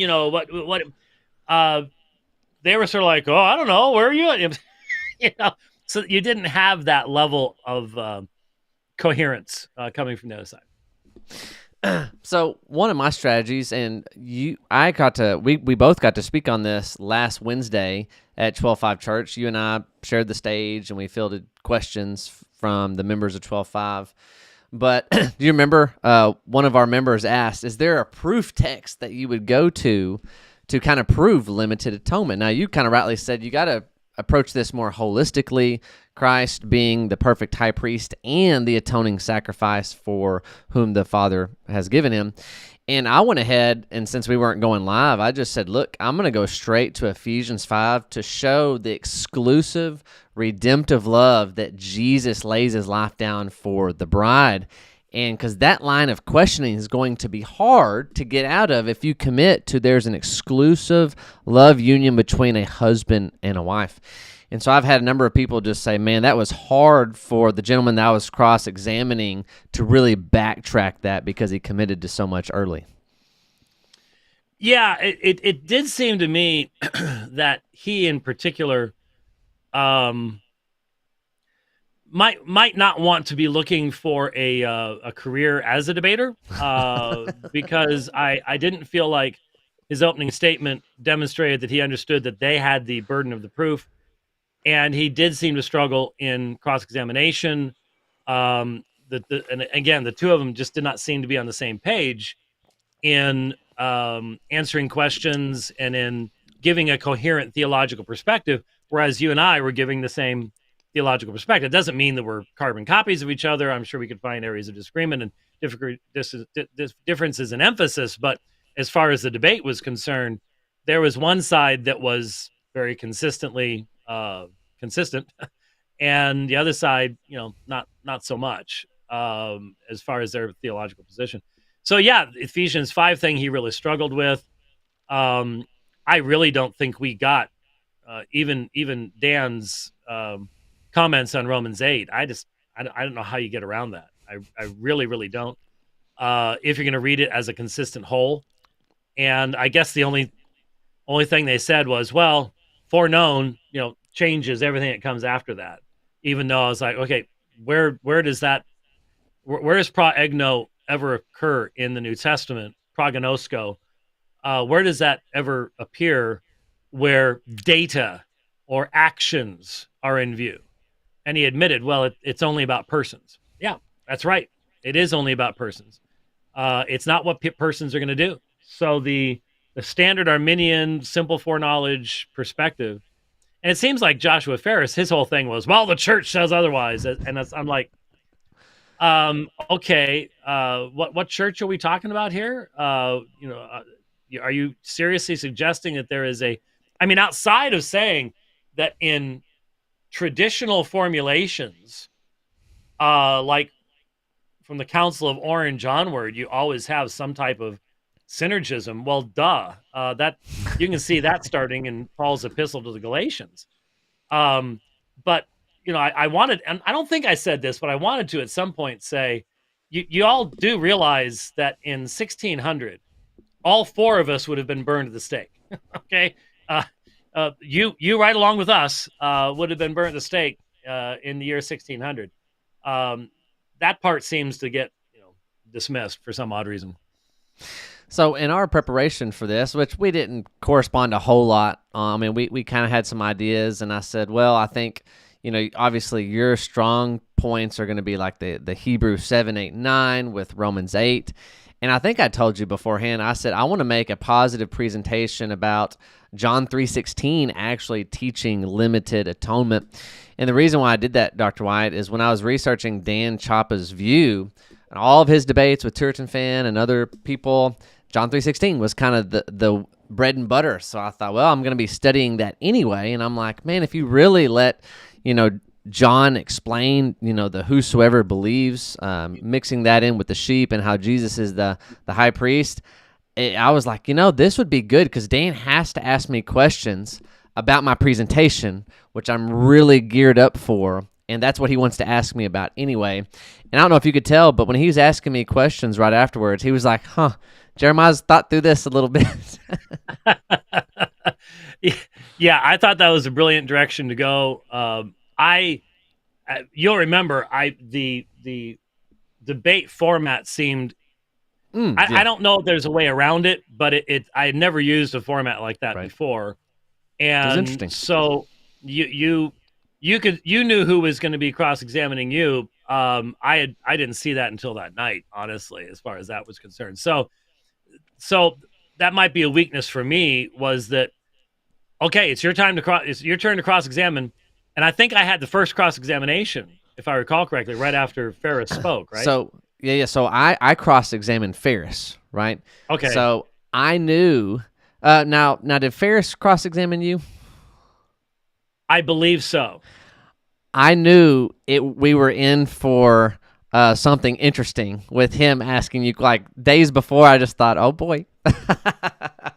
They were sort of like, oh, I don't know. Where are you? So you didn't have that level of coherence coming from the other side. So one of my strategies, and we both got to speak on this last Wednesday at 12.5 Church. You and I shared the stage, and we fielded questions from the members of 12.5. But do you remember one of our members asked, is there a proof text that you would go to kind of prove limited atonement? Now, you kind of rightly said you got to approach this more holistically, Christ being the perfect high priest and the atoning sacrifice for whom the Father has given him. And I went ahead, and since we weren't going live, I just said, look, I'm going to go straight to Ephesians 5 to show the exclusive redemptive love that Jesus lays his life down for the bride. And because that line of questioning is going to be hard to get out of if you commit to there's an exclusive love union between a husband and a wife. And so I've had a number of people just say, man, that was hard for the gentleman that I was cross-examining to really backtrack that because he committed to so much early. Yeah, it did seem to me that he in particular might not want to be looking for a career as a debater because I didn't feel like his opening statement demonstrated that he understood that they had the burden of the proof. And he did seem to struggle in cross-examination. And again, the two of them just did not seem to be on the same page in answering questions and in giving a coherent theological perspective, whereas you and I were giving the same theological perspective. It doesn't mean that we're carbon copies of each other. I'm sure we could find areas of disagreement and differences in emphasis. But as far as the debate was concerned, there was one side that was very consistently consistent, and the other side, not so much as far as their theological position. So yeah, Ephesians 5 thing he really struggled with. I really don't think we got even Dan's comments on Romans 8. I don't know how you get around that. I really don't. If you're going to read it as a consistent whole, and I guess the only thing they said was, well, foreknown, changes everything that comes after that. Even though I was like, okay, where does pro egno ever occur in the New Testament? Prognosco. Where does that ever appear where data or actions are in view? And he admitted, well, it's only about persons. Yeah, that's right. It is only about persons. It's not what persons are going to do. So the standard Arminian simple foreknowledge perspective, and it seems like Joshua Ferris, his whole thing was, well, the church says otherwise. And I'm like, okay, what church are we talking about here? Are you seriously suggesting that there is outside of saying that in traditional formulations, like from the Council of Orange onward, you always have some type of synergism. Well, duh. That you can see that starting in Paul's epistle to the Galatians. But I wanted, and I don't think I said this, but I wanted to at some point say you all do realize that in 1600, all four of us would have been burned at the stake. Okay, you right along with us would have been burned at the stake in the year 1600. That part seems to get dismissed for some odd reason. So in our preparation for this, which we didn't correspond a whole lot, I mean, we kind of had some ideas, and I said, well, I think, obviously your strong points are going to be like the Hebrew 7, 8, 9 with Romans 8. And I think I told you beforehand, I said, I want to make a positive presentation about John 3:16 actually teaching limited atonement. And the reason why I did that, Dr. White, is when I was researching Dan Choppa's view and all of his debates with Turretin and other people, John 3:16 was kind of the bread and butter. So I thought, well, I'm going to be studying that anyway. And I'm like, man, if you really let, John explain, the whosoever believes, mixing that in with the sheep and how Jesus is the high priest, I was like, this would be good because Dan has to ask me questions about my presentation, which I'm really geared up for. And that's what he wants to ask me about anyway. And I don't know if you could tell, but when he was asking me questions right afterwards, he was like, Jeremiah's thought through this a little bit. Yeah, I thought that was a brilliant direction to go. You'll remember, the debate format seemed. I don't know if there's a way around it, but I had never used a format like that before, and interesting. So you knew who was going to be cross-examining you. I didn't see that until that night, honestly, as far as that was concerned. So that might be a weakness for me, was that, okay, it's your turn to cross-examine. And I think I had the first cross-examination, if I recall correctly, right after Ferris spoke, right? So, yeah. So I cross-examined Ferris, right? Okay. So I knew. Now, did Ferris cross-examine you? I believe so. I knew we were in for something interesting with him asking you, like, days before. I just thought, oh boy.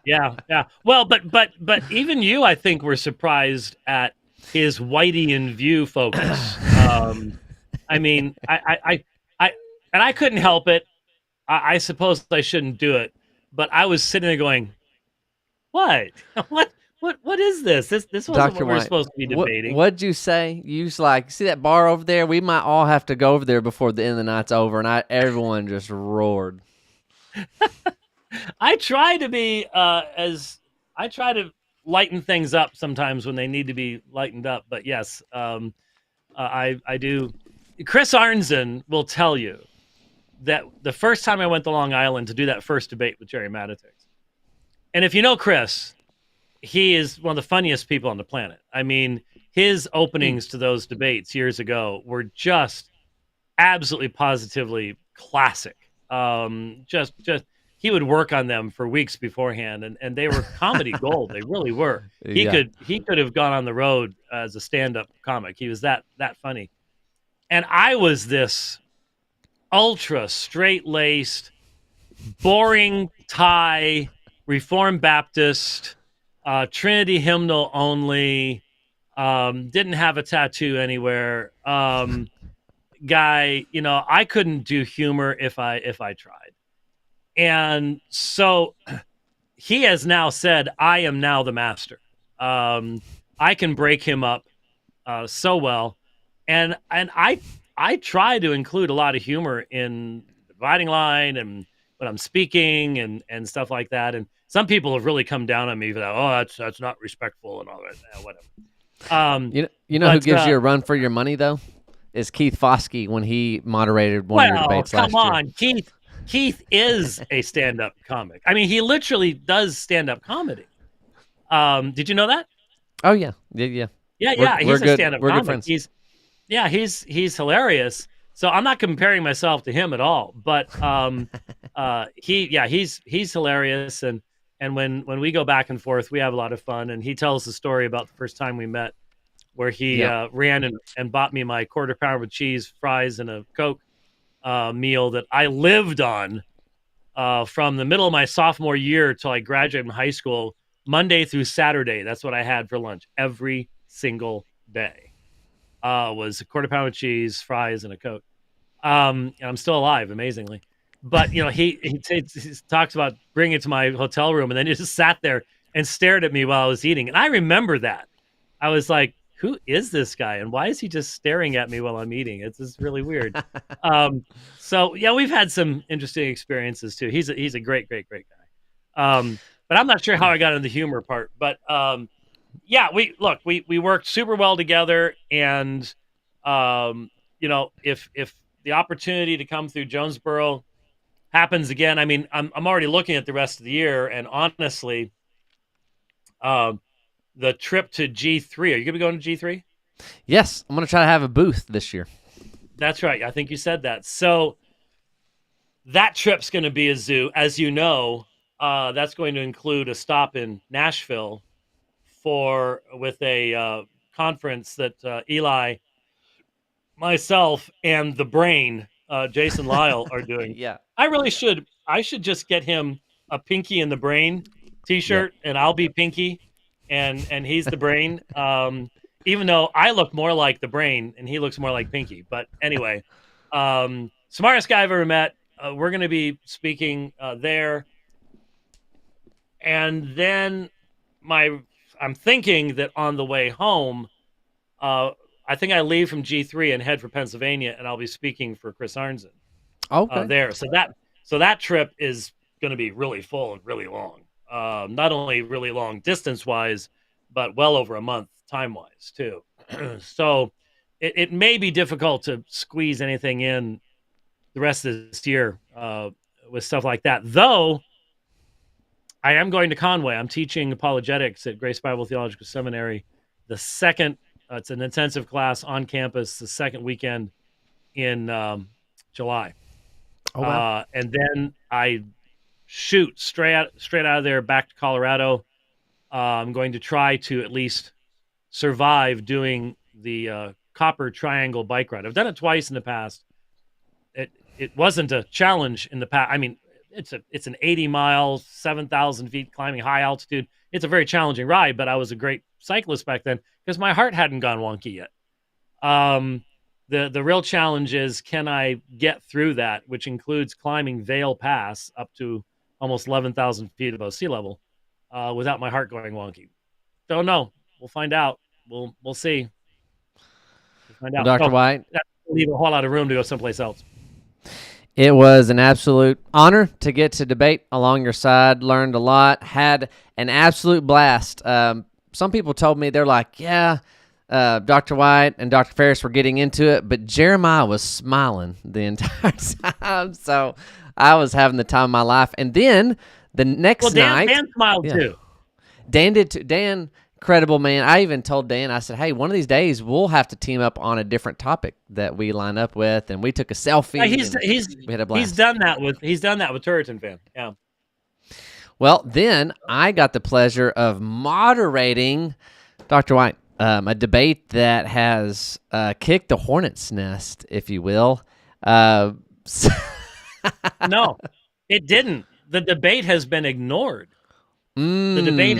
Yeah. Well, but even you, I think, were surprised at his Whiteyan view focus. I mean, I couldn't help it. I suppose I shouldn't do it, but I was sitting there going, "What? What is this? This wasn't Dr. what we're White, supposed to be debating." What'd you say? You was like, see that bar over there? We might all have to go over there before the end of the night's over, and everyone just roared. I try to lighten things up sometimes when they need to be lightened up. But yes, I do. Chris Arnzen will tell you that the first time I went to Long Island to do that first debate with Jerry Matetics, and if you know Chris, he is one of the funniest people on the planet. I mean, his openings to those debates years ago were just absolutely positively classic. Just he would work on them for weeks beforehand, and they were comedy gold. They really were. He could have gone on the road as a stand-up comic. He was that funny. And I was this ultra straight-laced, boring Thai, Reformed Baptist, Trinity hymnal only, didn't have a tattoo anywhere, guy. I couldn't do humor if I tried. And so he has now said, I am now the master. I can break him up so well. And I try to include a lot of humor in the dividing line and when I'm speaking and stuff like that. And some people have really come down on me for that. Oh, that's not respectful and all that. Whatever. Who gives you a run for your money, though? Is Keith Foskey when he moderated one of your debates last year. Come on, Keith is a stand-up comic. I mean, he literally does stand-up comedy. Did you know that? Oh yeah. Yeah. He's a stand-up comic. Good friends. He's hilarious. So I'm not comparing myself to him at all. But he's hilarious. And when we go back and forth, we have a lot of fun. And he tells the story about the first time we met, where he ran and bought me my quarter pounder with cheese, fries, and a Coke meal that I lived on from the middle of my sophomore year till I graduated from high school, Monday through Saturday. That's what I had for lunch every single day. Was a quarter pounder with cheese, fries, and a Coke. And I'm still alive, amazingly. But he talks about bringing it to my hotel room, and then he just sat there and stared at me while I was eating. And I remember that. I was like, "Who is this guy? And why is he just staring at me while I'm eating?" It's just really weird. So yeah, we've had some interesting experiences too. He's a great guy. But I'm not sure how I got into the humor part. But yeah, we worked super well together, and if the opportunity to come through Jonesboro happens again, I mean, I'm already looking at the rest of the year, and honestly, the trip to G3, are you gonna be going to G3? Yes, I'm going to try to have a booth this year. That's right. I think you said that. So that trip's going to be a zoo, as you know. That's going to include a stop in Nashville with a conference that Eli, myself, and the brain, Jason Lyle, are doing. Yeah. I should just get him a Pinky and the Brain Yep. T-shirt, and I'll be Pinky, and he's the brain. Even though I look more like the brain and he looks more like Pinky. But anyway, smartest guy I've ever met. We're going to be speaking there, and then I'm thinking that on the way home, I think I leave from G3 and head for Pennsylvania, and I'll be speaking for Chris Arnzen Okay. there. So that trip is going to be really full and really long. Not only really long distance wise, but well over a month time wise too. So it may be difficult to squeeze anything in the rest of this year with stuff like that. Though I am going to Conway. I'm teaching apologetics at Grace Bible Theological Seminary. The second, it's an intensive class on campus. The second weekend in July. Oh, wow. And then I shoot straight out of there back to Colorado. I'm going to try to at least survive doing the Copper Triangle bike ride. I've done it twice in the past. It wasn't a challenge in the past. I mean, it's an 80-mile, 7,000 feet climbing high altitude. It's a very challenging ride, but I was a great cyclist back then because my heart hadn't gone wonky yet. The real challenge is, can I get through that, which includes climbing Vail Pass up to almost 11,000 feet above sea level without my heart going wonky? Don't know. We'll find out. We'll see. We'll find Well, out. Dr. So White, that will leave a whole lot of room to go someplace else. it was an absolute honor to get to debate along your side. Learned a lot. Had an absolute blast. Some people told me, they're like, yeah, Dr. White and Dr. Ferris were getting into it, but Jeremiah was smiling the entire time. So I was having the time of my life. And then the next night, Dan smiled too. Dan did too. Dan, incredible man. I even told Dan, I said, hey, one of these days we'll have to team up on a different topic that we line up with. And we took a selfie. We had a blast. He's done that with Turretin Fan. Yeah. Well, then I got the pleasure of moderating, Dr. White, a debate that has kicked the hornet's nest, if you will. No, it didn't. The debate has been ignored. The debate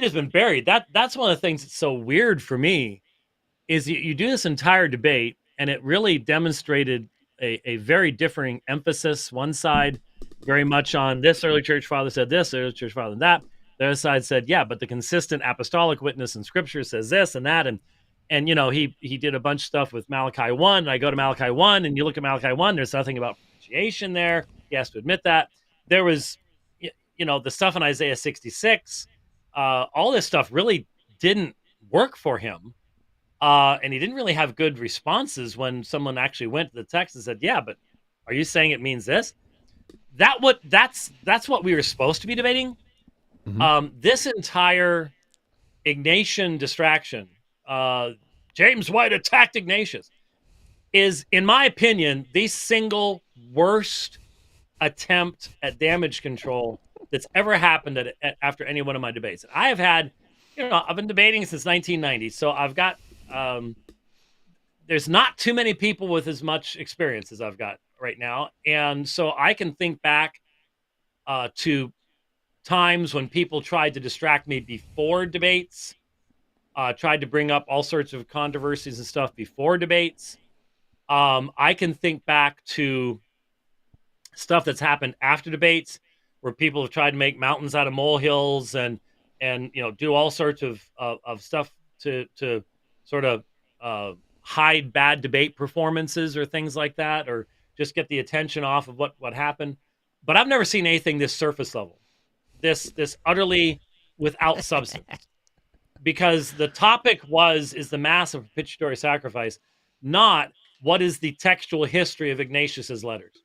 has been buried. That's one of the things that's so weird for me is you do this entire debate, and it really demonstrated a very differing emphasis. One side very much on this early church father said this, early church father that. The other side said, yeah, but the consistent apostolic witness in Scripture says this and that, and he did a bunch of stuff with Malachi 1. And I go to Malachi 1, and you look at Malachi 1. There's nothing about propitiation there. He has to admit that. There was, the stuff in Isaiah 66. All this stuff really didn't work for him, and he didn't really have good responses when someone actually went to the text and said, yeah, but are you saying it means this? That's what we were supposed to be debating. Mm-hmm. This entire Ignatian distraction, James White attacked Ignatius, is, in my opinion, the single worst attempt at damage control that's ever happened after any one of my debates. I have had, I've been debating since 1990, so I've got, there's not too many people with as much experience as I've got right now. And so I can think back to times when people tried to distract me before debates, tried to bring up all sorts of controversies and stuff before debates. I can think back to stuff that's happened after debates where people have tried to make mountains out of molehills and do all sorts of stuff to sort of hide bad debate performances or things like that, or just get the attention off of what happened. But I've never seen anything this surface level, this utterly without substance, because the topic is the mass of propitiatory sacrifice, not what is the textual history of Ignatius's letters.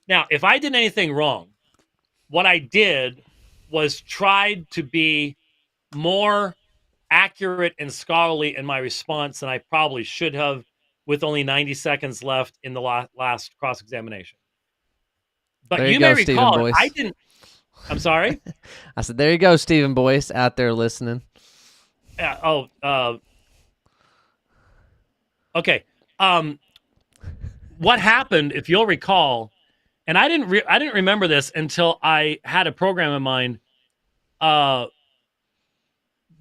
Now, if I did anything wrong, what I did was tried to be more accurate and scholarly in my response than I probably should have, with only 90 seconds left in the last cross-examination. But There you you may go, Stephen recall, I Boyce. didn't. I'm sorry. I said, there you go, Stephen Boyce, out there listening. Okay. What happened, if you'll recall, and I didn't remember this until I had a program in mind.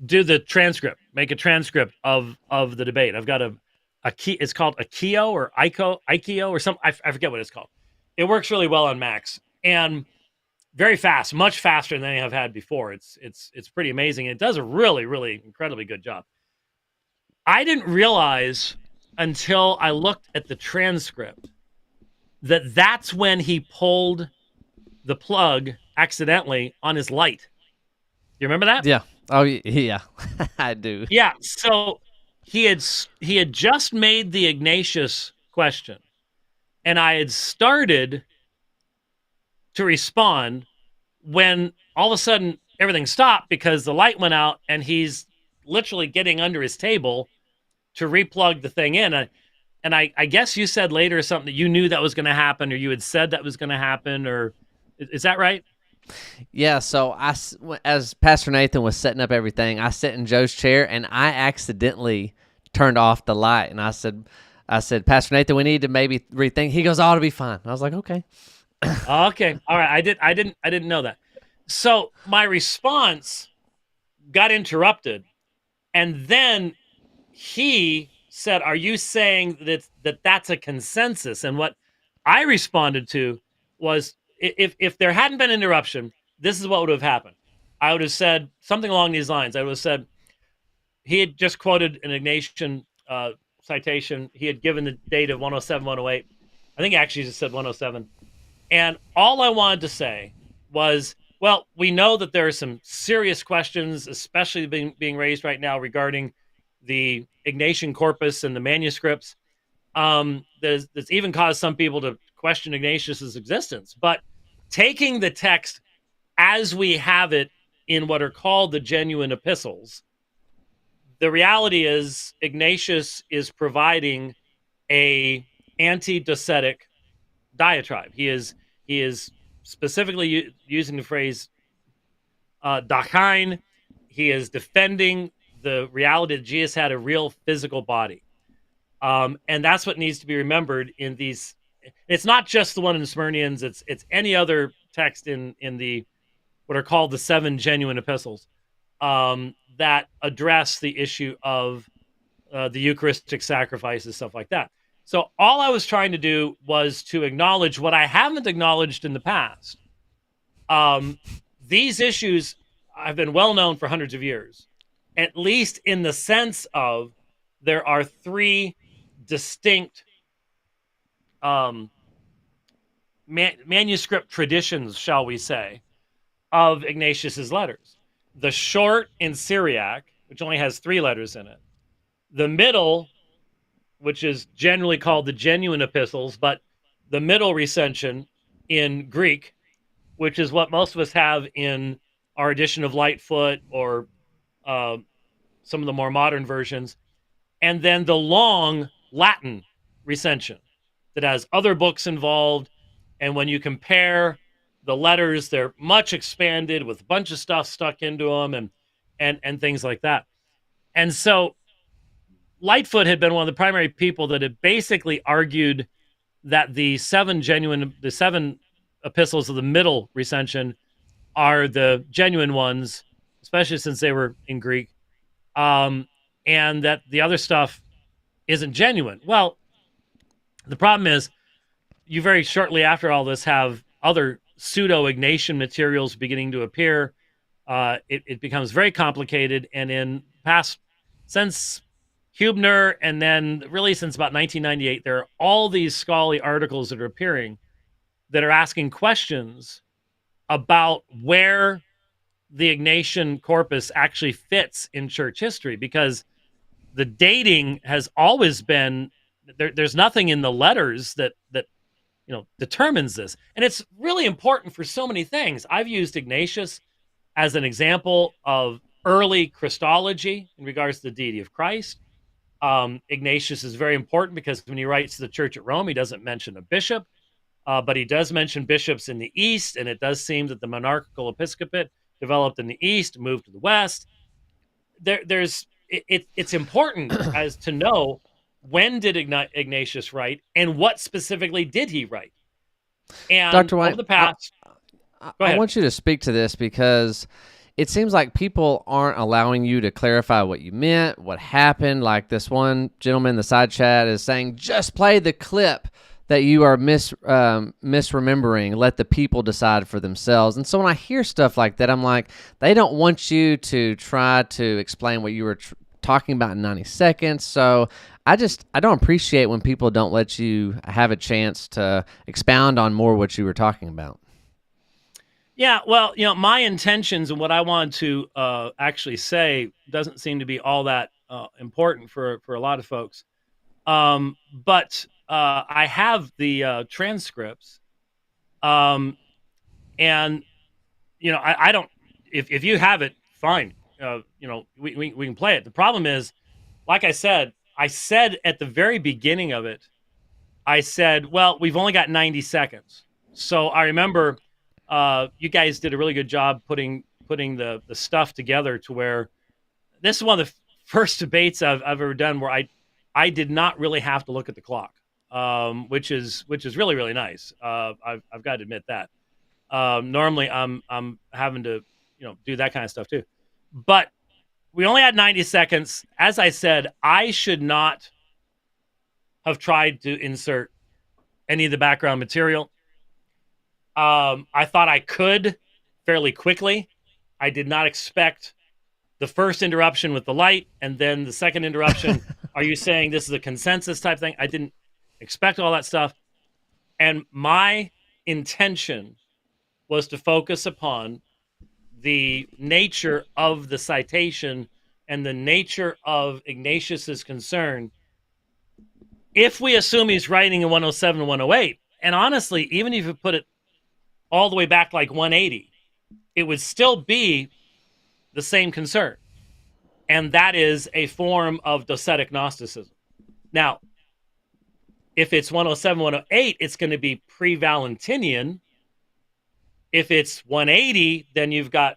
Do the transcript, make a transcript of the debate. I've got a key. It's called Akio or Ikeo or something. I forget what it's called. It works really well on Macs and very fast, much faster than I have had before. It's pretty amazing. It does a really, really incredibly good job. I didn't realize until I looked at the transcript that that's when he pulled the plug accidentally on his light. You remember that? Yeah. Oh, yeah. I do. Yeah. So he had just made the Ignatius question, and I had started to respond when all of a sudden everything stopped because the light went out, and he's literally getting under his table to replug the thing in. And I guess you said later something that you knew that was going to happen, or you had said that was going to happen, or is that right? Yeah, so as Pastor Nathan was setting up everything, I sat in Joe's chair and I accidentally turned off the light. And I said, Pastor Nathan, we need to maybe rethink. He goes, "Oh, it'll be fine." I was like, "Okay." Okay. All right. I didn't know that. So my response got interrupted, and then he said, "Are you saying that that's a consensus?" And what I responded to was, if there hadn't been an interruption, this is what would have happened. I would have said something along these lines. I would have said, he had just quoted an Ignatian citation. He had given the date of 107, 108. I think he actually just said 107. And all I wanted to say was, well, we know that there are some serious questions, especially being raised right now regarding the Ignatian corpus and the manuscripts. That's even caused some people to question Ignatius's existence. But taking the text as we have it in what are called the genuine epistles, the reality is Ignatius is providing a anti-docetic diatribe. He is specifically using the phrase Dachain. He is defending the reality that Jesus had a real physical body. And that's what needs to be remembered in these. It's not just the one in the Smyrnians. It's any other text in the what are called the 7 genuine epistles that address the issue of the Eucharistic sacrifices, stuff like that. So all I was trying to do was to acknowledge what I haven't acknowledged in the past. These issues have been well known for hundreds of years, at least in the sense of there are 3 distinct manuscript traditions, shall we say, of Ignatius's letters. The short in Syriac, which only has 3 letters in it. The middle, which is generally called the genuine epistles, but the middle recension in Greek, which is what most of us have in our edition of Lightfoot or some of the more modern versions. And then the long Latin recension that has other books involved. And when you compare the letters, they're much expanded with a bunch of stuff stuck into them and things like that. And so Lightfoot had been one of the primary people that had basically argued that the 7 epistles of the middle recension are the genuine ones, especially since they were in Greek, and that the other stuff isn't genuine. Well, The problem is, you very shortly after all this have other pseudo-Ignatian materials beginning to appear. It becomes very complicated, and since Hubner, and then really since about 1998, there are all these scholarly articles that are appearing that are asking questions about where the Ignatian corpus actually fits in church history, because the dating has always been there's nothing in the letters that determines this, and it's really important for so many things. I've used Ignatius as an example of early Christology in regards to the deity of Christ. Ignatius is very important because when he writes to the church at Rome, he doesn't mention a bishop, but he does mention bishops in the East, and it does seem that the monarchical episcopate developed in the East, moved to the West. It's important as to know when did Ignatius write, and what specifically did he write. And Dr. White, over the past, I want you to speak to this because it seems like people aren't allowing you to clarify what you meant, what happened. Like this one gentleman in the side chat is saying, just play the clip that you are misremembering. Let the people decide for themselves. And so when I hear stuff like that, I'm like, they don't want you to try to explain what you were talking about in 90 seconds. So I don't appreciate when people don't let you have a chance to expound on more what you were talking about. Yeah, well, my intentions and what I wanted to actually say doesn't seem to be all that important for a lot of folks. But I have the transcripts, and I don't. If you have it, fine. We can play it. The problem is, like I said at the very beginning of it, I said, well, we've only got 90 seconds. So I remember you guys did a really good job putting the stuff together to where this is one of the first debates I've ever done where I did not really have to look at the clock, which is really, really nice. I've got to admit that. Normally I'm having to do that kind of stuff too, but we only had 90 seconds. As I said, I should not have tried to insert any of the background material. I thought I could fairly quickly. I did not expect the first interruption with the light, and then the second interruption. Are you saying this is a consensus type thing? I didn't expect all that stuff. And my intention was to focus upon the nature of the citation and the nature of Ignatius's concern. If we assume he's writing in 107 and 108, and honestly, even if you put it all the way back like 180, it would still be the same concern. And that is a form of docetic Gnosticism. Now, if it's 107, 108, it's going to be pre-Valentinian. If it's 180, then you've got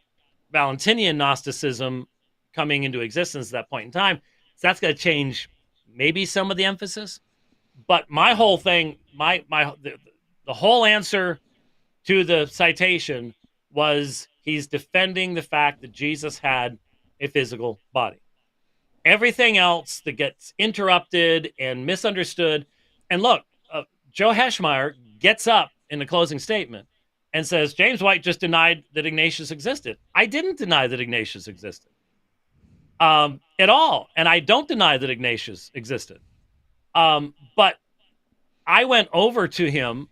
Valentinian Gnosticism coming into existence at that point in time. So that's going to change maybe some of the emphasis. But my whole thing, the whole answer to the citation was he's defending the fact that Jesus had a physical body. Everything else that gets interrupted and misunderstood. And look, Joe Heschmeyer gets up in the closing statement and says, James White just denied that Ignatius existed. I didn't deny that Ignatius existed at all. And I don't deny that Ignatius existed. But I went over to him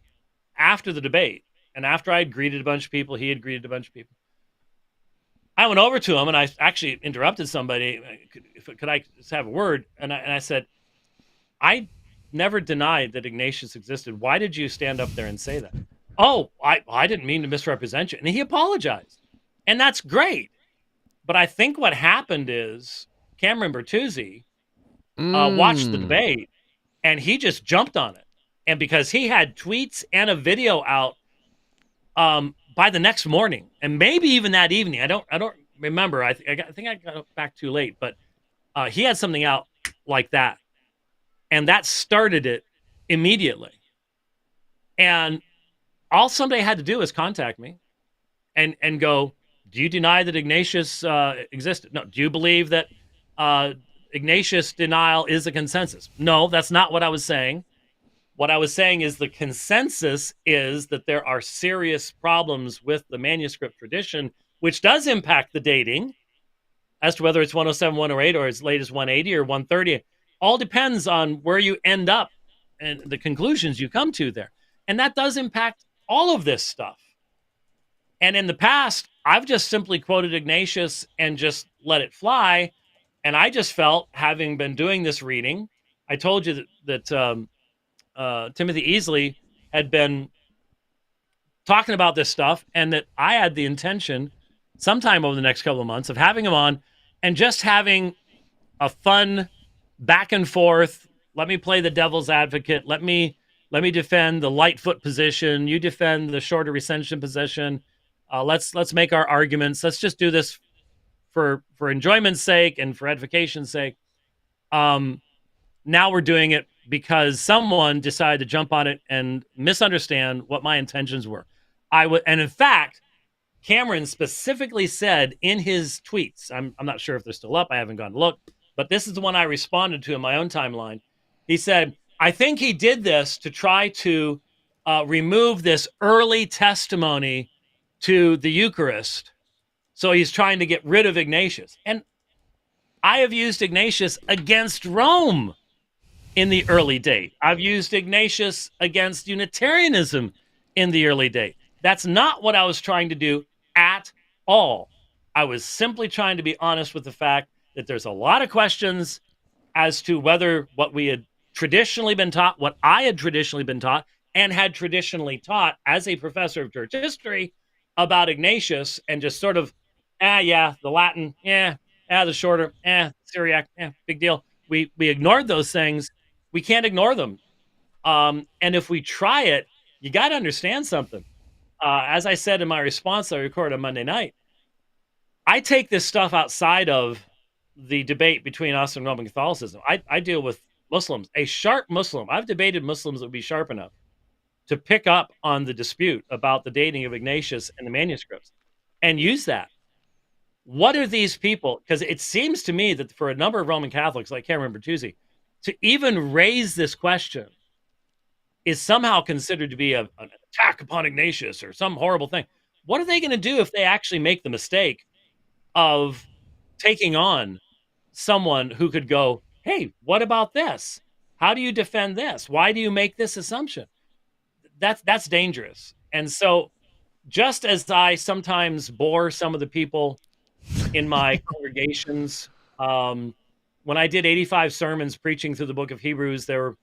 after the debate, and after I had greeted a bunch of people, he had greeted a bunch of people. I went over to him, and I actually interrupted somebody. Could I just have a word? And I said, I never denied that Ignatius existed. Why did you stand up there and say that? Oh, I didn't mean to misrepresent you. And he apologized. And that's great. But I think what happened is Cameron Bertuzzi watched the debate, and he just jumped on it. And because he had tweets and a video out by the next morning, and maybe even that evening, I don't remember. I think I got back too late, but he had something out like that, and that started it immediately. And all somebody had to do was contact me, and go, do you deny that Ignatius existed? No. Do you believe that Ignatius denial is a consensus? No, that's not what I was saying. What I was saying is the consensus is that there are serious problems with the manuscript tradition, which does impact the dating as to whether it's 107, 108, or as late as 180 or 130. All depends on where you end up and the conclusions you come to there. And that does impact all of this stuff. And in the past, I've just simply quoted Ignatius and just let it fly. And I just felt, having been doing this reading, I told you that Timothy Easley had been talking about this stuff, and that I had the intention sometime over the next couple of months of having him on and just having a fun back and forth. Let me play the devil's advocate. Let me defend the light foot position. You defend the shorter recension position. Let's make our arguments. Let's just do this for enjoyment's sake and for edification's sake. Now we're doing it because someone decided to jump on it and misunderstand what my intentions were. And in fact, Cameron specifically said in his tweets, I'm not sure if they're still up, I haven't gone to look, but this is the one I responded to in my own timeline. He said, I think he did this to try to remove this early testimony to the Eucharist. So he's trying to get rid of Ignatius. And I have used Ignatius against Rome in the early date. I've used Ignatius against Unitarianism in the early date. That's not what I was trying to do at all. I was simply trying to be honest with the fact that there's a lot of questions as to whether what we had traditionally been taught, what I had traditionally been taught and had traditionally taught as a professor of church history about Ignatius, and just sort of, the Latin, the shorter, Syriac, big deal. We ignored those things. We can't ignore them. And if we try it, you got to understand something. As I said in my response I recorded on Monday night, I take this stuff outside of the debate between us and Roman Catholicism. I deal with Muslims. A sharp Muslim, I've debated Muslims that would be sharp enough to pick up on the dispute about the dating of Ignatius and the manuscripts and use that. What are these people? Because it seems to me that for a number of Roman Catholics, like Cameron Bertuzzi, to even raise this question is somehow considered to be an attack upon Ignatius or some horrible thing. What are they going to do if they actually make the mistake of taking on someone who could go, hey, what about this? How do you defend this? Why do you make this assumption? That's dangerous. And so just as I sometimes bore some of the people in my congregations, when I did 85 sermons preaching through the book of Hebrews, there were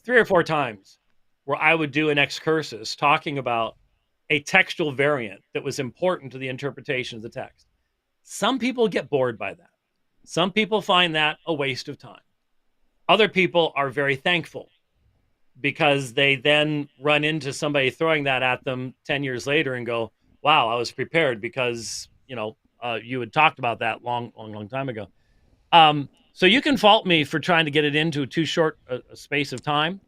3 or 4 times where I would do an excursus talking about a textual variant that was important to the interpretation of the text. Some people get bored by that. Some people find that a waste of time. Other people are very thankful because they then run into somebody throwing that at them 10 years later and go, wow, I was prepared because, you had talked about that long time ago. So you can fault me for trying to get it into too short a space of time,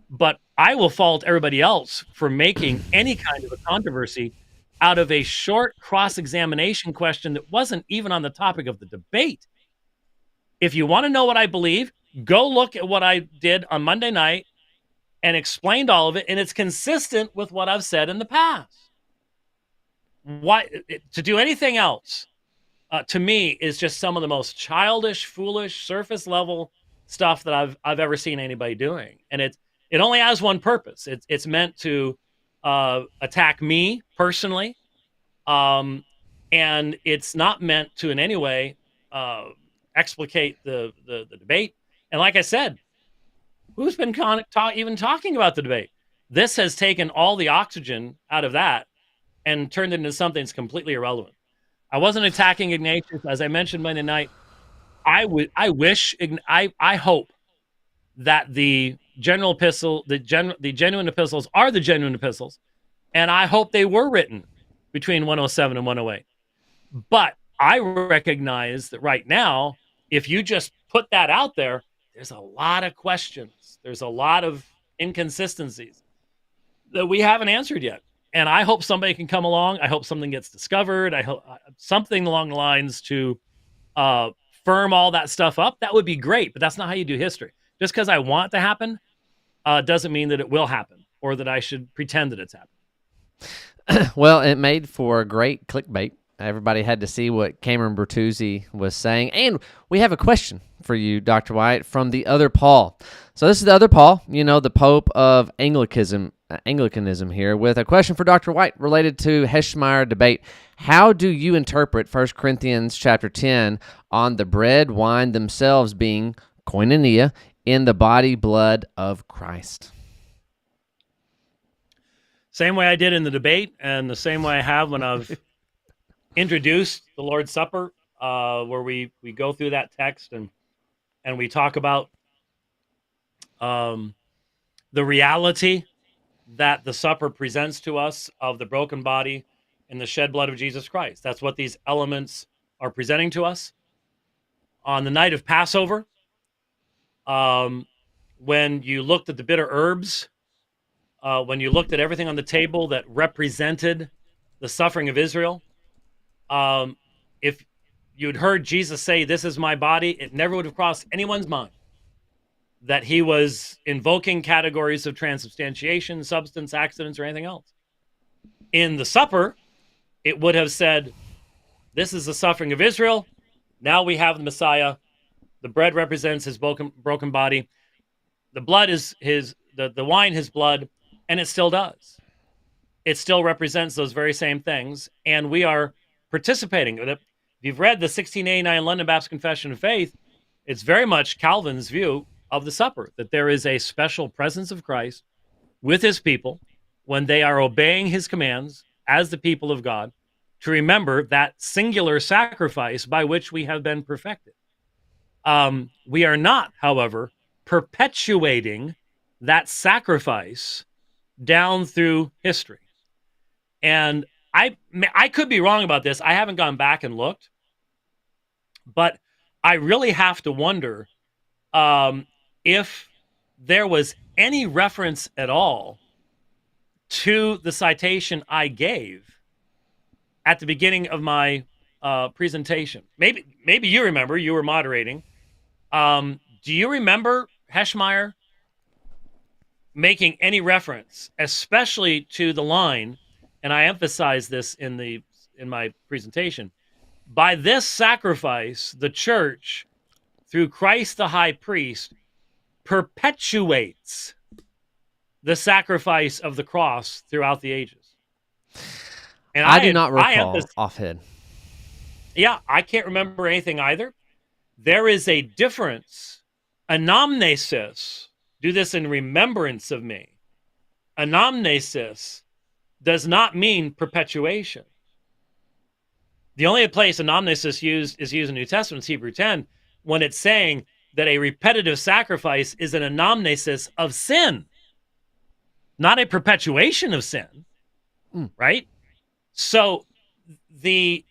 but I will fault everybody else for making any kind of a controversy out of a short cross-examination question that wasn't even on the topic of the debate. If you want to know what I believe, go look at what I did on Monday night and explained all of it, and it's consistent with what I've said in the past. Why to do anything else, to me, is just some of the most childish, foolish, surface level stuff that I've ever seen anybody doing, and it only has one purpose. It's meant to attack me personally, and it's not meant to in any way explicate the debate. And like I said, who's been even talking about the debate? This has taken all the oxygen out of that and turned it into something that's completely irrelevant. I wasn't attacking Ignatius, as I mentioned Monday night. I hope that the general epistle, the genuine epistles are the genuine epistles, and I hope they were written between 107 and 108. But I recognize that right now, if you just put that out there, there's a lot of questions. There's a lot of inconsistencies that we haven't answered yet. And I hope somebody can come along. I hope something gets discovered. I hope something along the lines to firm all that stuff up. That would be great, but that's not how you do history. Just because I want it to happen doesn't mean that it will happen or that I should pretend that it's happening. Well, it made for great clickbait. Everybody had to see what Cameron Bertuzzi was saying. And we have a question for you, Dr. White, from the other Paul. So this is the other Paul, the Pope of Anglicanism here, with a question for Dr. White related to Heschmeyer debate. How do you interpret 1 Corinthians chapter 10 on the bread, wine themselves being koinonia in the body, blood of Christ? Same way I did in the debate, and the same way I have when I've introduced the Lord's Supper, where we go through that text and we talk about the reality that the supper presents to us of the broken body and the shed blood of Jesus Christ. That's what these elements are presenting to us. On the night of Passover, when you looked at the bitter herbs, when you looked at everything on the table that represented the suffering of Israel, if you'd heard Jesus say, "This is my body," it never would have crossed anyone's mind that he was invoking categories of transubstantiation, substance, accidents, or anything else. In the supper, it would have said, "This is the suffering of Israel. Now we have the Messiah. The bread represents his broken body. The blood is the wine, his blood," and it still does. It still represents those very same things, and we are participating. If you've read the 1689 London Baptist Confession of Faith, it's very much Calvin's view of the supper, that there is a special presence of Christ with his people when they are obeying his commands as the people of God, to remember that singular sacrifice by which we have been perfected. We are not, however, perpetuating that sacrifice down through history. And I could be wrong about this. I haven't gone back and looked, but I really have to wonder if there was any reference at all to the citation I gave at the beginning of my presentation. Maybe you remember, you were moderating. Do you remember Heschmeyer making any reference, especially to the line, and I emphasize this in my presentation, by this sacrifice, the church, through Christ the high priest, perpetuates the sacrifice of the cross throughout the ages. And I do not recall offhand. Yeah, I can't remember anything either. There is a difference. Anamnesis, do this in remembrance of me. Anamnesis does not mean perpetuation. The only place anamnesis is used in the New Testament, is Hebrew 10, when it's saying that a repetitive sacrifice is an anamnesis of sin, not a perpetuation of sin, right? So the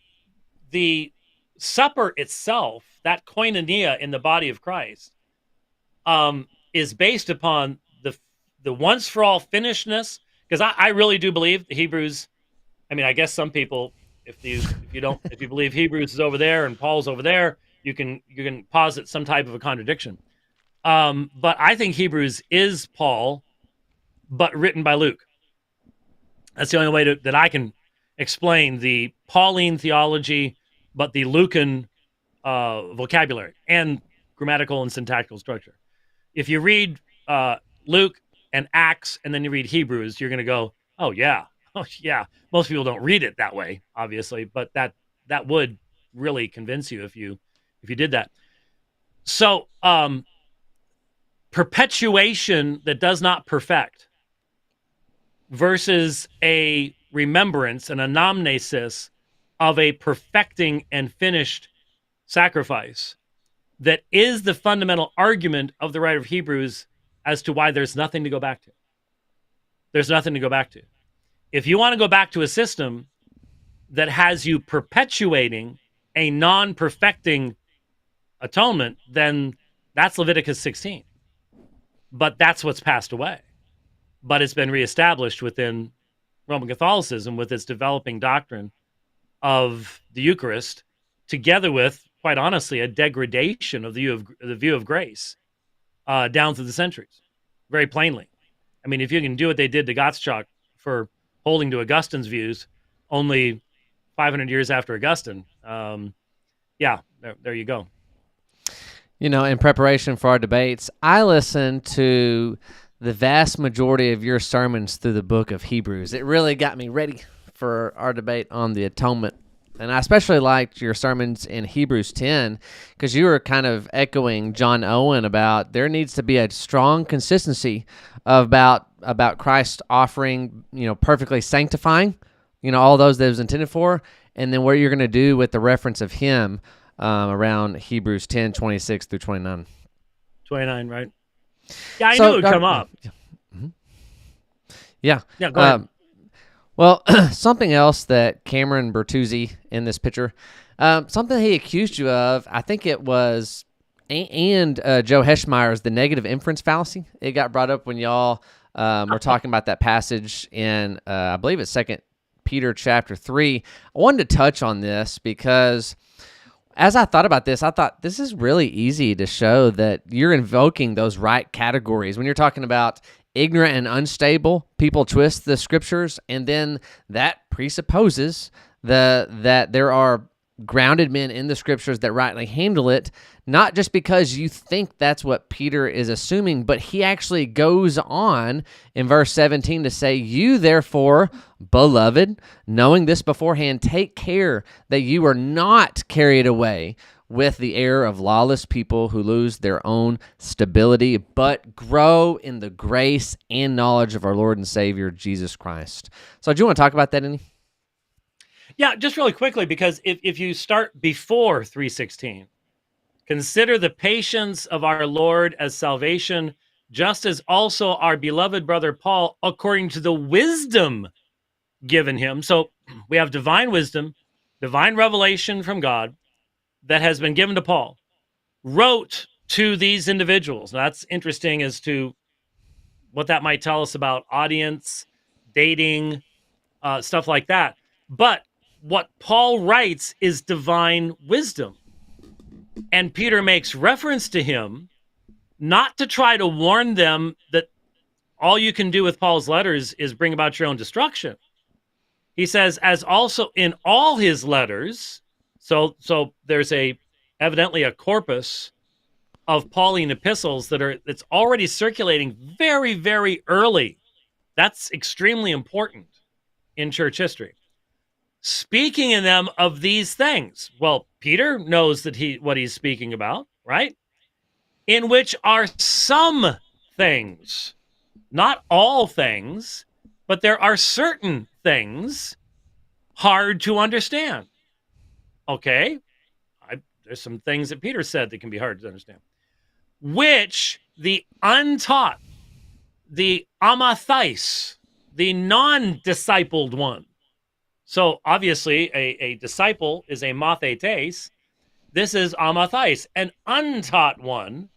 supper itself, that koinonia in the body of Christ, is based upon the once for all finishedness. Because I really do believe the Hebrews. I mean, I guess some people, if you believe Hebrews is over there and Paul's over there, you can posit some type of a contradiction. But I think Hebrews is Paul, but written by Luke. That's the only way that I can explain the Pauline theology, but the Lucan vocabulary and grammatical and syntactical structure. If you read Luke and Acts and then you read Hebrews, you're going to go, oh yeah. Most people don't read it that way, obviously, but that would really convince you if you did that. So perpetuation that does not perfect versus a remembrance, an anamnesis of a perfecting and finished sacrifice, that is the fundamental argument of the writer of Hebrews as to why there's nothing to go back to. There's nothing to go back to. If you want to go back to a system that has you perpetuating a non-perfecting atonement, then that's Leviticus 16. But that's what's passed away. But it's been reestablished within Roman Catholicism with its developing doctrine of the Eucharist, together with, quite honestly, a degradation of the view of grace down through the centuries. very plainly. I mean, if you can do what they did to Gottschalk for holding to Augustine's views only 500 years after Augustine, there you go. You know, in preparation for our debates, I listened to the vast majority of your sermons through the book of Hebrews. It really got me ready for our debate on the atonement. And I especially liked your sermons in Hebrews 10 because you were kind of echoing John Owen about there needs to be a strong consistency about Christ offering, perfectly sanctifying, all those that it was intended for, and then what you're going to do with the reference of him around Hebrews 10, 26 through 29. 29, right? Yeah, I knew it would come up. Yeah. Yeah, go ahead. Well, something else that Cameron Bertuzzi in this picture, something he accused you of, I think it was, and Joe Heschmeyer's the negative inference fallacy. It got brought up when y'all were talking about that passage in, I believe it's 2 Peter chapter 3. I wanted to touch on this because as I thought about this, I thought this is really easy to show that you're invoking those right categories. When you're talking about ignorant and unstable, people twist the scriptures, and then that presupposes that there are grounded men in the scriptures that rightly handle it, not just because you think that's what Peter is assuming, but he actually goes on in verse 17 to say, "You therefore, beloved, knowing this beforehand, take care that you are not carried away with the error of lawless people who lose their own stability, but grow in the grace and knowledge of our Lord and Savior, Jesus Christ." So do you want to talk about that any? Yeah, just really quickly, because if you start before 3:16, consider the patience of our Lord as salvation, just as also our beloved brother Paul, according to the wisdom given him. So we have divine wisdom, divine revelation from God that has been given to Paul, wrote to these individuals. Now, that's interesting as to what that might tell us about audience, dating, stuff like that. But what Paul writes is divine wisdom. And Peter makes reference to him, not to try to warn them that all you can do with Paul's letters is bring about your own destruction. He says, as also in all his letters, so there's evidently a corpus of Pauline epistles that's already circulating very, very early. That's extremely important in church history. Speaking in them of these things. Well, Peter knows that what he's speaking about, right? In which are some things, not all things, but there are certain things hard to understand. Okay, there's some things that Peter said that can be hard to understand, which the untaught, the amathais, the non-discipled one. So obviously a disciple is a mathetes. This is amathais, an untaught one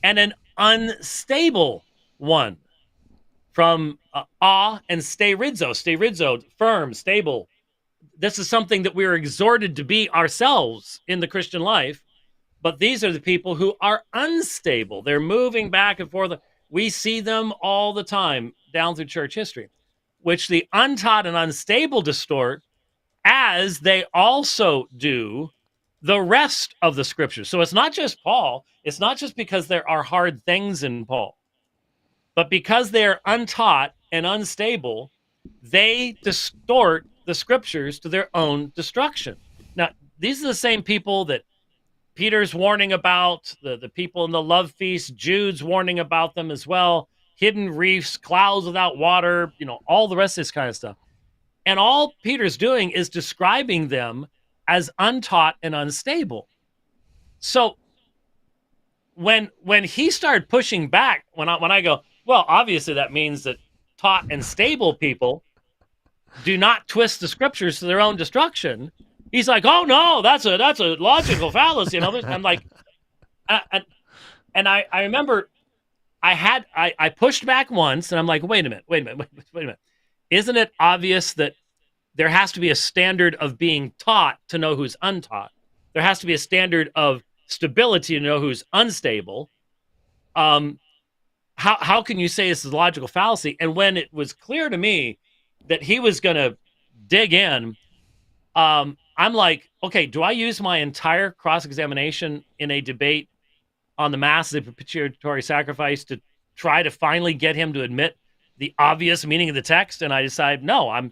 and an unstable one. From and sterizo, firm, stable. This is something that we're exhorted to be ourselves in the Christian life. But these are the people who are unstable. They're moving back and forth. We see them all the time down through church history, which the untaught and unstable distort, as they also do the rest of the scriptures. So it's not just Paul. It's not just because there are hard things in Paul, but because they're untaught and unstable, they distort the scriptures to their own destruction. Now, these are the same people that Peter's warning about, the people in the love feast. Jude's warning about them as well. Hidden reefs, clouds without water, all the rest of this kind of stuff. And all Peter's doing is describing them as untaught and unstable. So when he started pushing back, when I go, well, obviously that means that taught and stable people do not twist the scriptures to their own destruction. He's like, oh no, that's a logical fallacy. I'm like, and I remember I pushed back once, and I'm like, wait a minute. Isn't it obvious that there has to be a standard of being taught to know who's untaught? There has to be a standard of stability to know who's unstable. how can you say this is a logical fallacy? And when it was clear to me that he was going to dig in, I'm like, okay, do I use my entire cross-examination in a debate on the Mass as a propitiatory sacrifice to try to finally get him to admit the obvious meaning of the text? And I decide, no,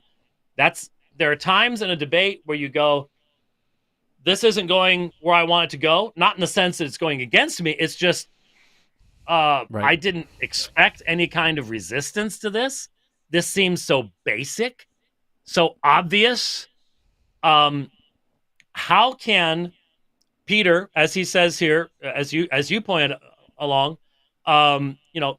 there are times in a debate where you go, this isn't going where I want it to go. Not in the sense that it's going against me. It's just, Right. I didn't expect any kind of resistance to this. This seems so basic, so obvious. How can Peter, as he says here, as you pointed along, you know,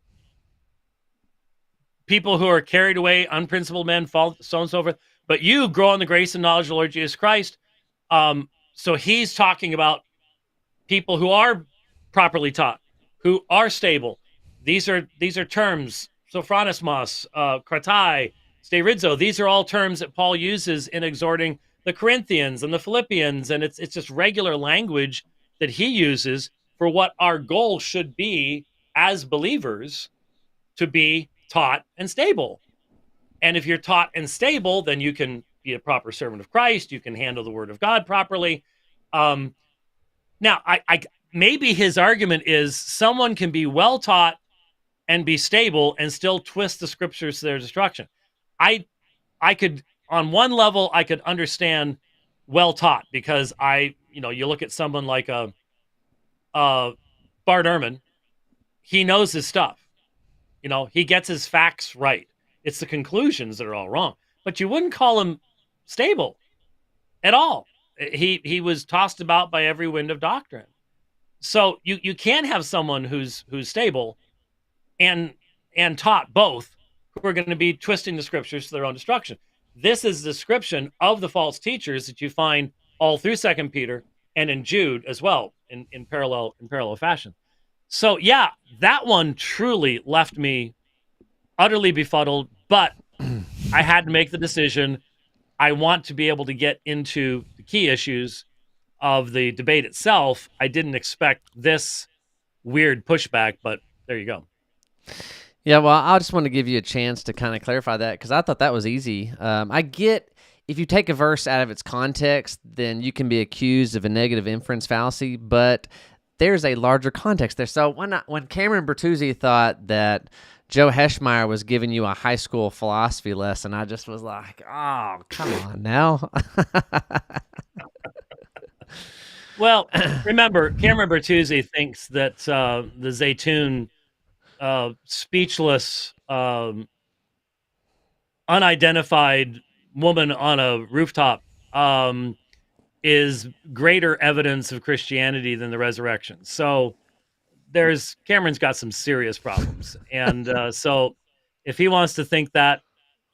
people who are carried away, unprincipled men, fall, so on and so forth. But you grow in the grace and knowledge of the Lord Jesus Christ. So he's talking about people who are properly taught, who are stable. These are terms. Sophronismos, kratai, sterizo. These are all terms that Paul uses in exhorting the Corinthians and the Philippians, and it's just regular language that he uses for what our goal should be as believers, to be taught and stable. And if you're taught and stable, then you can be a proper servant of Christ. You can handle the word of God properly. Now, I maybe his argument is someone can be well taught and be stable and still twist the scriptures to their destruction. I could, on one level, I could understand well taught, because you look at someone like Bart Ehrman, he knows his stuff. He gets his facts right. It's the conclusions that are all wrong. But you wouldn't call him stable at all. He was tossed about by every wind of doctrine. So you can't have someone who's stable and taught both, who are going to be twisting the scriptures to their own destruction. This is the description of the false teachers that you find all through 2 Peter and in Jude as well, in parallel fashion. So yeah, that one truly left me utterly befuddled, but I had to make the decision. I want to be able to get into the key issues of the debate itself. I didn't expect this weird pushback, but there you go. Yeah, well, I just want to give you a chance to kind of clarify that, because I thought that was easy. I get if you take a verse out of its context, then you can be accused of a negative inference fallacy, but there's a larger context there. So when Cameron Bertuzzi thought that Joe Heschmeyer was giving you a high school philosophy lesson, I just was like, oh, come on now. Well, remember, Cameron Bertuzzi thinks that the Zaytoon speechless, unidentified woman on a rooftop is greater evidence of Christianity than the resurrection. So Cameron's got some serious problems. And so if he wants to think that,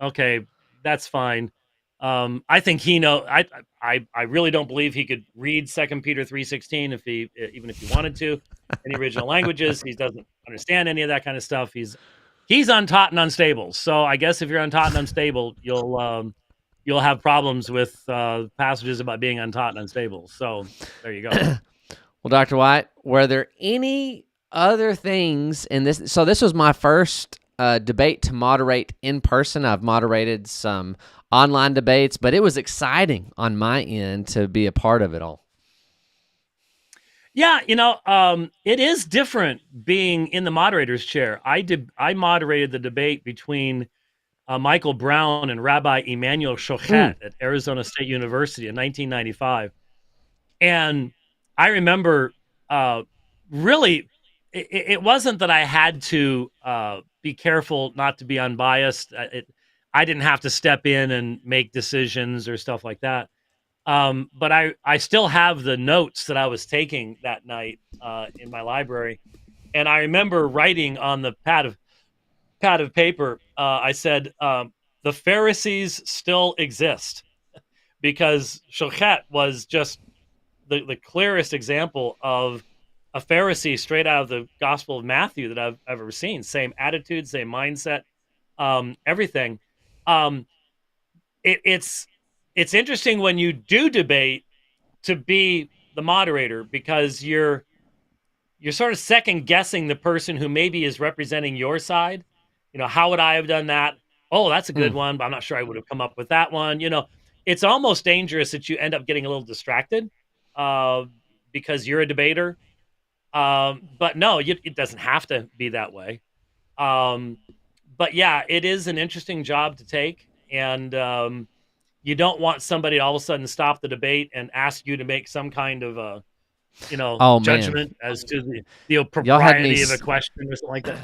okay, that's fine. I think I really don't believe he could read 2 Peter 3:16 even if he wanted to, in the original languages. He doesn't understand any of that kind of stuff. He's untaught and unstable. So I guess if you're untaught and unstable, you'll have problems with passages about being untaught and unstable. So there you go. Well, Dr. White, were there any other things in this? So this was my first debate to moderate in person. I've moderated some online debates, but it was exciting on my end to be a part of it all. Yeah, it is different being in the moderator's chair. I moderated the debate between Michael Brown and Rabbi Emmanuel Shochet at Arizona State University in 1995. And I remember really, it wasn't that I had to be careful not to be unbiased. I didn't have to step in and make decisions or stuff like that. But I still have the notes that I was taking that night in my library. And I remember writing on the pad of paper, I said, the Pharisees still exist, because Shochet was just the clearest example of a Pharisee straight out of the Gospel of Matthew that I've ever seen. Same attitude, same mindset, everything. It's interesting when you do debate to be the moderator, because you're you're sort of second guessing the person who maybe is representing your side. How would I have done that? Oh, that's a good one, but I'm not sure I would have come up with that one. It's almost dangerous that you end up getting a little distracted because you're a debater. But no, it doesn't have to be that way. But yeah, it is an interesting job to take. And you don't want somebody to all of a sudden stop the debate and ask you to make some kind of a judgment as to the propriety of a question or something like that.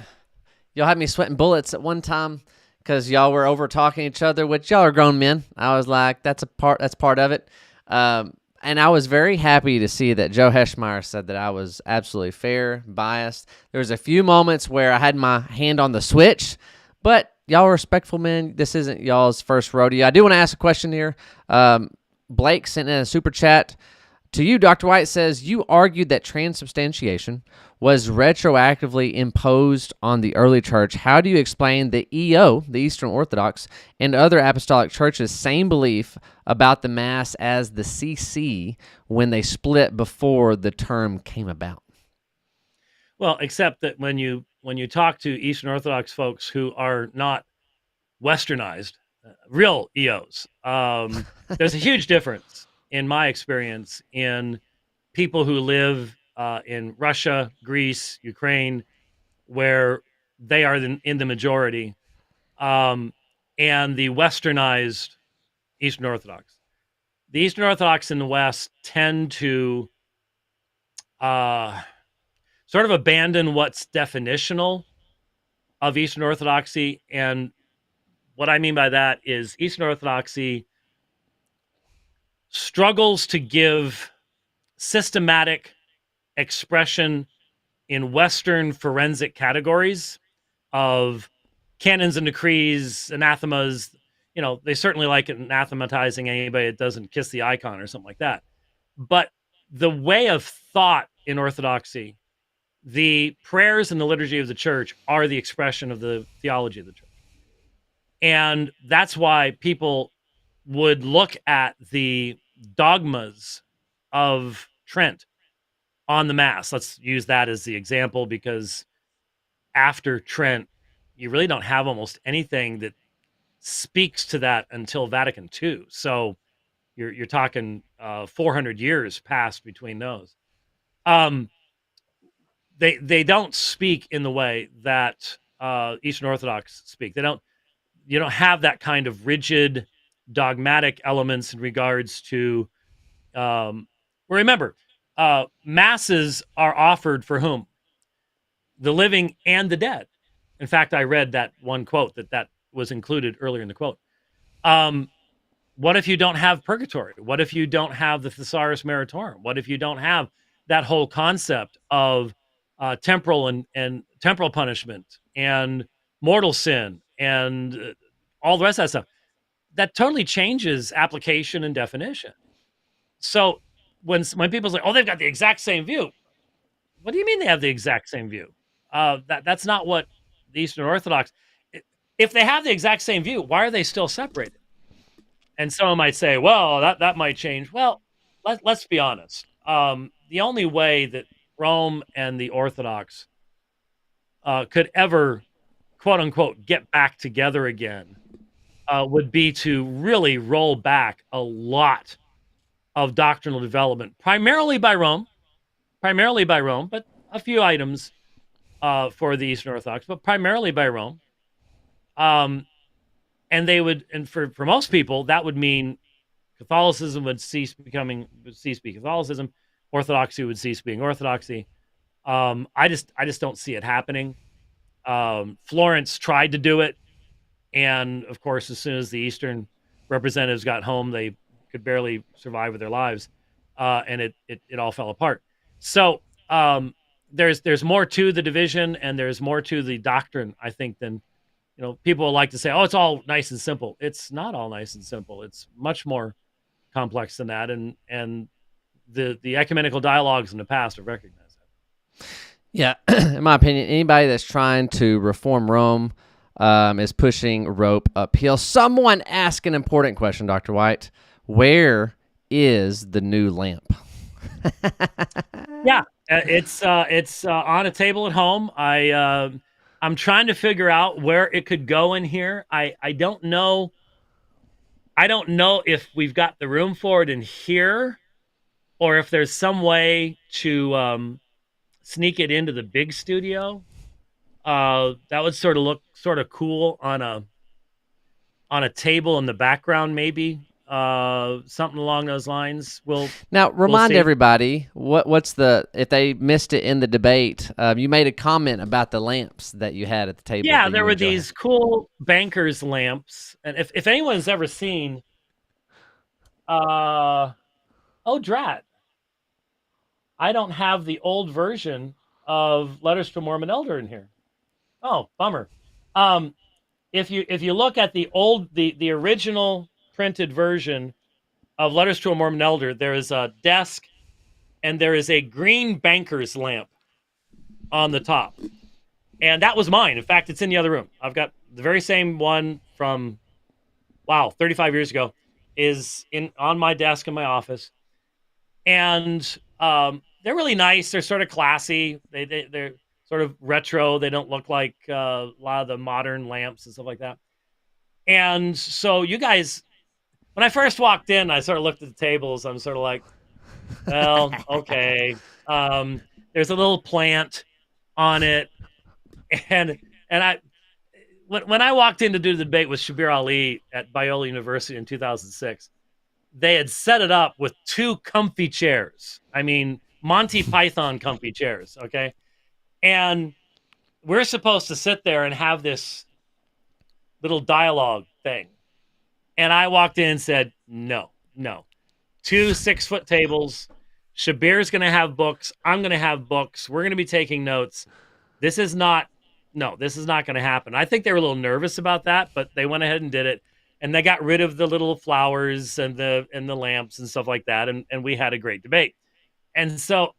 Y'all had me sweating bullets at one time because y'all were over talking each other, which y'all are grown men. I was like, that's part of it. And I was very happy to see that Joe Heschmeyer said that I was absolutely fair, biased. There was a few moments where I had my hand on the switch, but y'all are respectful men. This isn't y'all's first rodeo. I do want to ask a question here. Blake sent in a super chat to you, Dr. White. Says, you argued that transubstantiation was retroactively imposed on the early church. How do you explain the EO, the Eastern Orthodox, and other apostolic churches' same belief about the Mass as the CC when they split before the term came about? Well, except that when you talk to Eastern Orthodox folks who are not westernized, real EOs, there's a huge difference, in my experience, in people who live in Russia, Greece, Ukraine, where they are in the majority, and the westernized Eastern Orthodox. The Eastern Orthodox in the West tend to sort of abandon what's definitional of Eastern Orthodoxy. And what I mean by that is Eastern Orthodoxy struggles to give systematic expression in Western forensic categories of canons and decrees, anathemas. They certainly like anathematizing anybody that doesn't kiss the icon or something like that. But the way of thought in Orthodoxy, the prayers and the liturgy of the church are the expression of the theology of the church. And that's why people would look at the dogmas of Trent on the Mass. Let's use that as the example, because after Trent, you really don't have almost anything that speaks to that until Vatican II. So you're talking 400 years passed between those. They don't speak in the way that Eastern Orthodox speak. You don't have that kind of rigid, dogmatic elements in regards to. Remember, masses are offered for whom? The living and the dead. In fact, I read that one quote that was included earlier in the quote. What if you don't have purgatory? What if you don't have the Thesaurus Meritorum? What if you don't have that whole concept of temporal and temporal punishment and mortal sin and all the rest of that stuff? That totally changes application and definition. So when people say, "Oh, they've got the exact same view," what do you mean they have the exact same view? That's not what the Eastern Orthodox. If they have the exact same view, why are they still separated? And someone might say, "Well, that might change." Well, let's be honest. The only way that Rome and the Orthodox could ever, quote unquote, get back together again would be to really roll back a lot of doctrinal development, primarily by Rome, but a few items for the Eastern Orthodox, but primarily by Rome. And they would, and for most people, that would mean Catholicism would cease being Catholicism, Orthodoxy would cease being Orthodoxy. I just don't see it happening. Florence tried to do it, and of course, as soon as the Eastern representatives got home, they could barely survive with their lives, and it all fell apart. So there's more to the division, and there's more to the doctrine, I think, than people like to say, "Oh, it's all nice and simple." It's not all nice and simple. It's much more complex than that, and the ecumenical dialogues in the past have recognized that. Yeah, in my opinion, anybody that's trying to reform Rome is pushing rope uphill. Someone asked an important question, Dr. White. Where is the new lamp? Yeah, It's on a table at home. I'm trying to figure out where it could go in here. I don't know. I don't know if we've got the room for it in here, or if there's some way to sneak it into the big studio. That would sort of look sort of cool on a table in the background, maybe. Something along those lines. We'll remind see. everybody what's the, if they missed it in the debate, you made a comment about the lamps that you had at the table. Yeah, there were these cool banker's lamps, and if anyone's ever seen, oh drat, I don't have the old version of Letters to a Mormon Elder in here. Oh, bummer. If you look at the original printed version of Letters to a Mormon Elder, there is a desk and there is a green banker's lamp on the top. And that was mine. In fact, it's in the other room. I've got the very same one from, 35 years ago, is on my desk in my office. And they're really nice. They're sort of classy. They're sort of retro. They don't look like a lot of the modern lamps and stuff like that. And so you guys, when I first walked in, I sort of looked at the tables. I'm sort of like, well, okay. There's a little plant on it. And when I walked in to do the debate with Shabir Ali at Biola University in 2006, they had set it up with 2 comfy chairs. I mean, Monty Python comfy chairs, okay? And we're supposed to sit there and have this little dialogue thing. And I walked in and said, no. 2 6-foot tables. Shabir's going to have books. I'm going to have books. We're going to be taking notes. This is not going to happen. I think they were a little nervous about that, but they went ahead and did it. And they got rid of the little flowers and the lamps and stuff like that. And we had a great debate. And so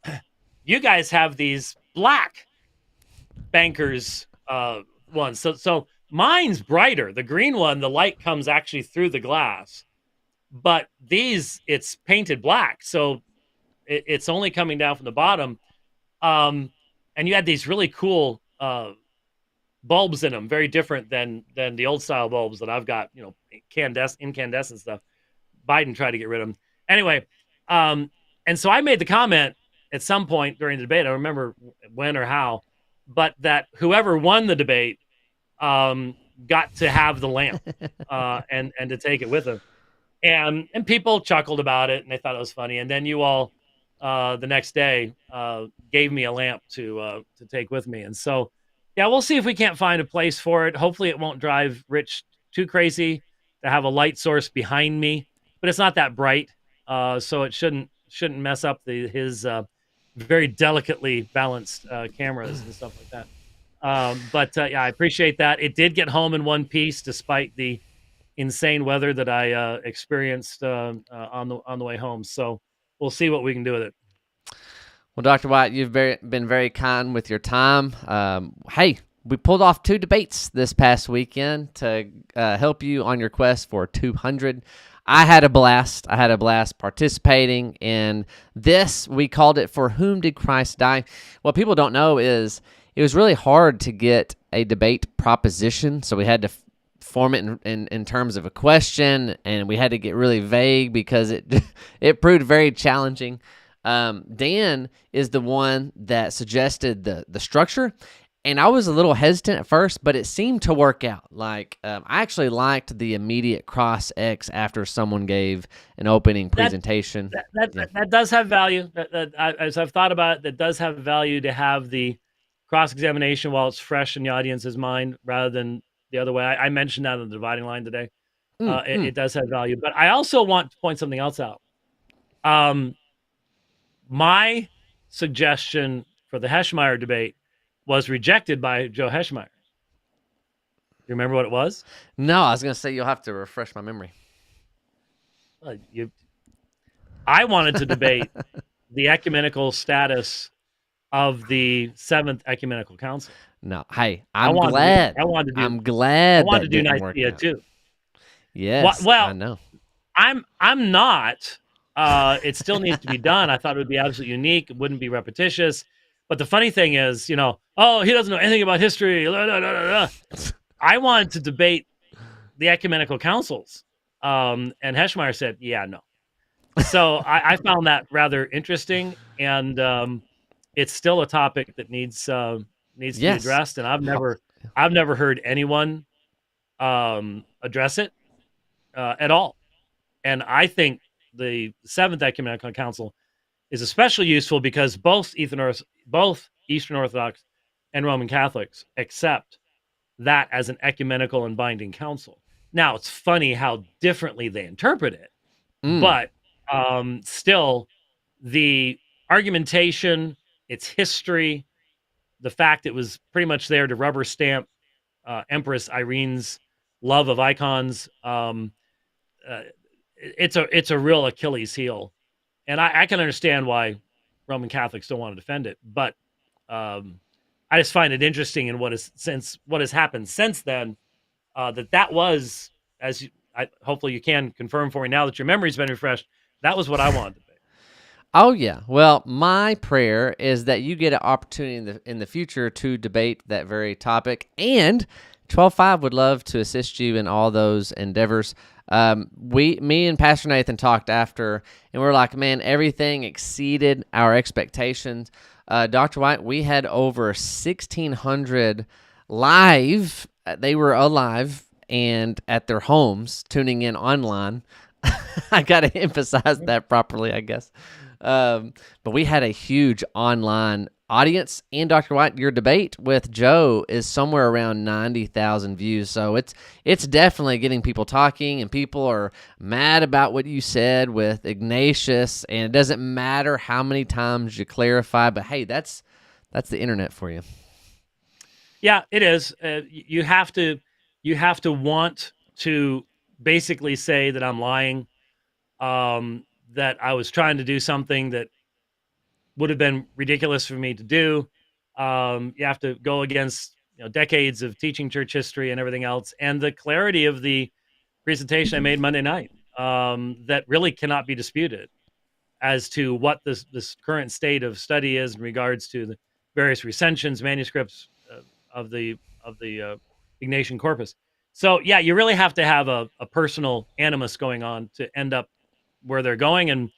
you guys have these black bankers ones. So mine's brighter. The green one, the light comes actually through the glass. But these, it's painted black. So it's only coming down from the bottom. And you had these really cool bulbs in them, very different than the old style bulbs that I've got, incandescent stuff. Biden tried to get rid of them. Anyway, and so I made the comment at some point during the debate, I don't remember when or how, but that whoever won the debate got to have the lamp and to take it with them. And people chuckled about it and they thought it was funny. And then you all the next day gave me a lamp to take with me. And so, yeah, we'll see if we can't find a place for it. Hopefully it won't drive Rich too crazy to have a light source behind me, but it's not that bright. So it shouldn't mess up his very delicately balanced cameras and stuff like that. But yeah, I appreciate that. It did get home in one piece despite the insane weather that I experienced on the way home. So we'll see what we can do with it. Well, Dr. White, you've been very kind with your time. Hey, we pulled off 2 debates this past weekend to help you on your quest for 200. I had a blast. Participating in this. We called it For Whom Did Christ Die? What people don't know is it was really hard to get a debate proposition, so we had to form it in terms of a question, and we had to get really vague because it proved very challenging. Dan is the one that suggested the structure, and I was a little hesitant at first, but it seemed to work out. Like I actually liked the immediate cross X after someone gave an opening presentation. That does have value. As I've thought about it, that does have value to have the cross-examination while it's fresh in the audience's mind rather than the other way. I mentioned that on the dividing line today. It does have value. But I also want to point something else out. My suggestion for the Heschmeyer debate was rejected by Joe Heschmeyer. You remember what it was? No, I was going to say you'll have to refresh my memory. I wanted to debate the ecumenical status of the 7th Ecumenical Council. No, hey, I'm glad. I wanted to do Nicaea too. Yes, well, I know. I'm not It still needs to be done. I thought it would be absolutely unique. It wouldn't be repetitious. But the funny thing is, oh, he doesn't know anything about history. Blah, blah, blah, blah. I wanted to debate the ecumenical councils. And Heschmeyer said, yeah, no. So I found that rather interesting. And it's still a topic that needs to be addressed. And I've never heard anyone address it at all. And I think the Seventh Ecumenical Council is especially useful because both Eastern Orthodox and Roman Catholics accept that as an ecumenical and binding council. Now, it's funny how differently they interpret it, but still, the argumentation, its history, the fact it was pretty much there to rubber stamp Empress Irene's love of icons, it's a real Achilles heel. And I can understand why Roman Catholics don't want to defend it, but I just find it interesting in what has happened since then. That was, hopefully you can confirm for me now that your memory's been refreshed. That was what I wanted to be. Oh yeah. Well, my prayer is that you get an opportunity in the future to debate that very topic, and 12.5 would love to assist you in all those endeavors. Me and Pastor Nathan talked after, and we're like, man, everything exceeded our expectations. Dr. White, we had over 1,600 live. They were alive and at their homes tuning in online. I got to emphasize that properly, I guess. But we had a huge online audience, and Dr. White, your debate with Joe is somewhere around 90,000 views. So it's definitely getting people talking, and people are mad about what you said with Ignatius, and it doesn't matter how many times you clarify, but hey, that's the internet for you. Yeah, it is. You have to want to basically say that I'm lying, that I was trying to do something that would have been ridiculous for me to do. You have to go against decades of teaching church history and everything else, and the clarity of the presentation I made Monday night that really cannot be disputed as to what this current state of study is in regards to the various recensions, manuscripts of the Ignatian corpus. So yeah, you really have to have a personal animus going on to end up where they're going, and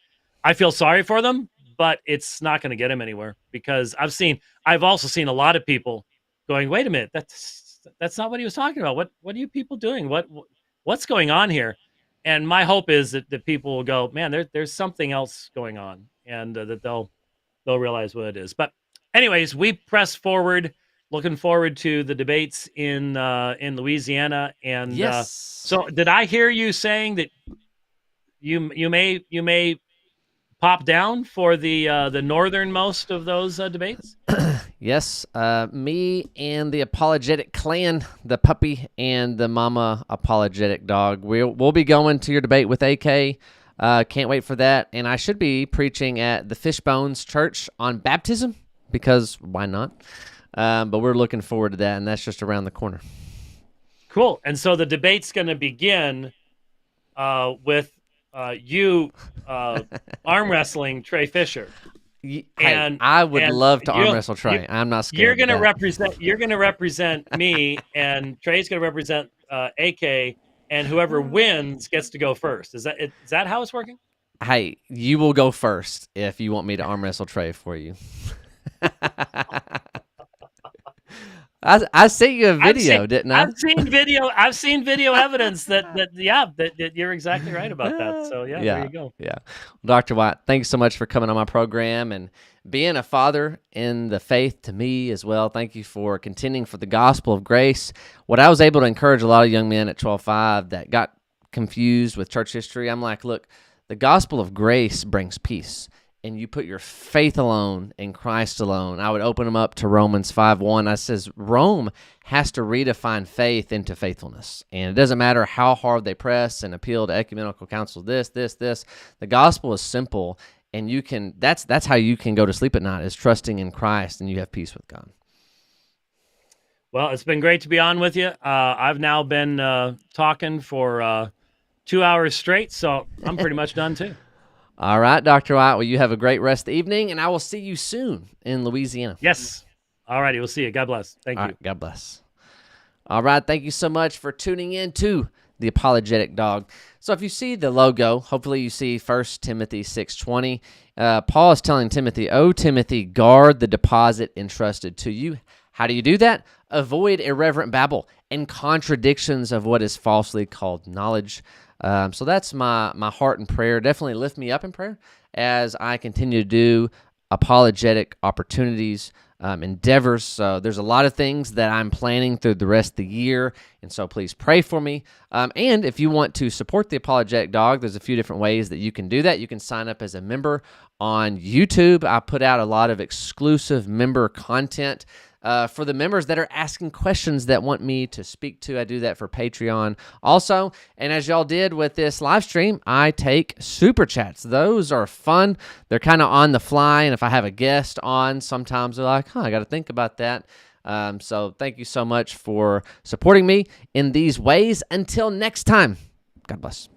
I feel sorry for them, but it's not going to get them anywhere, because I've also seen a lot of people going, wait a minute, that's not what he was talking about. What are you people doing? What's going on here? And my hope is that people will go, man, there's something else going on, and that they'll realize what it is. But anyways, we press forward, looking forward to the debates in Louisiana. And yes. So did I hear you saying that you may pop down for the northernmost of those debates? Yes, me and the Apologetic clan, the puppy and the mama Apologetic dog. We'll be going to your debate with AK. Can't wait for that. And I should be preaching at the Fishbones Church on baptism, because why not? But we're looking forward to that, and that's just around the corner. Cool. And so the debate's going to begin with you arm wrestling Trey Fisher. And I would love to arm wrestle Trey. I'm not scared. You're going to represent me, and Trey's going to represent AK, and whoever wins gets to go first. Is that how it's working? Hey, you will go first if you want me to arm wrestle Trey for you. I sent you a video, didn't I? I've seen video evidence that you're exactly right about that. So yeah, there you go. Yeah. Dr. White, thanks so much for coming on my program and being a father in the faith to me as well. Thank you for contending for the gospel of grace. What I was able to encourage a lot of young men at 12.5 that got confused with church history, I'm like, look, the gospel of grace brings peace, and you put your faith alone in Christ alone. I would open them up to Romans 5:1. I says Rome has to redefine faith into faithfulness, and it doesn't matter how hard they press and appeal to ecumenical council. This. The gospel is simple, and you can. That's how you can go to sleep at night, is trusting in Christ, and you have peace with God. Well, it's been great to be on with you. I've now been talking for 2 hours straight, so I'm pretty much done too. All right, Dr. White. Well, you have a great rest of the evening, and I will see you soon in Louisiana. Yes. All righty. We'll see you. God bless. Thank All you. right, God bless. All right, thank you so much for tuning in to the Apologetic Dog. So if you see the logo, hopefully you see 1 Timothy 6:20. Paul is telling Timothy, "O Timothy, guard the deposit entrusted to you." How do you do that? Avoid irreverent babble and contradictions of what is falsely called knowledge. So that's my heart and prayer. Definitely lift me up in prayer as I continue to do apologetic opportunities, endeavors. So there's a lot of things that I'm planning through the rest of the year, and so please pray for me. And if you want to support the Apologetic Dog, there's a few different ways that you can do that. You can sign up as a member on YouTube. I put out a lot of exclusive member content for the members that are asking questions that want me to speak to. I do that for Patreon also. And as y'all did with this live stream, I take super chats. Those are fun. They're kind of on the fly. And if I have a guest on, sometimes they're like, I got to think about that. So thank you so much for supporting me in these ways. Until next time, God bless.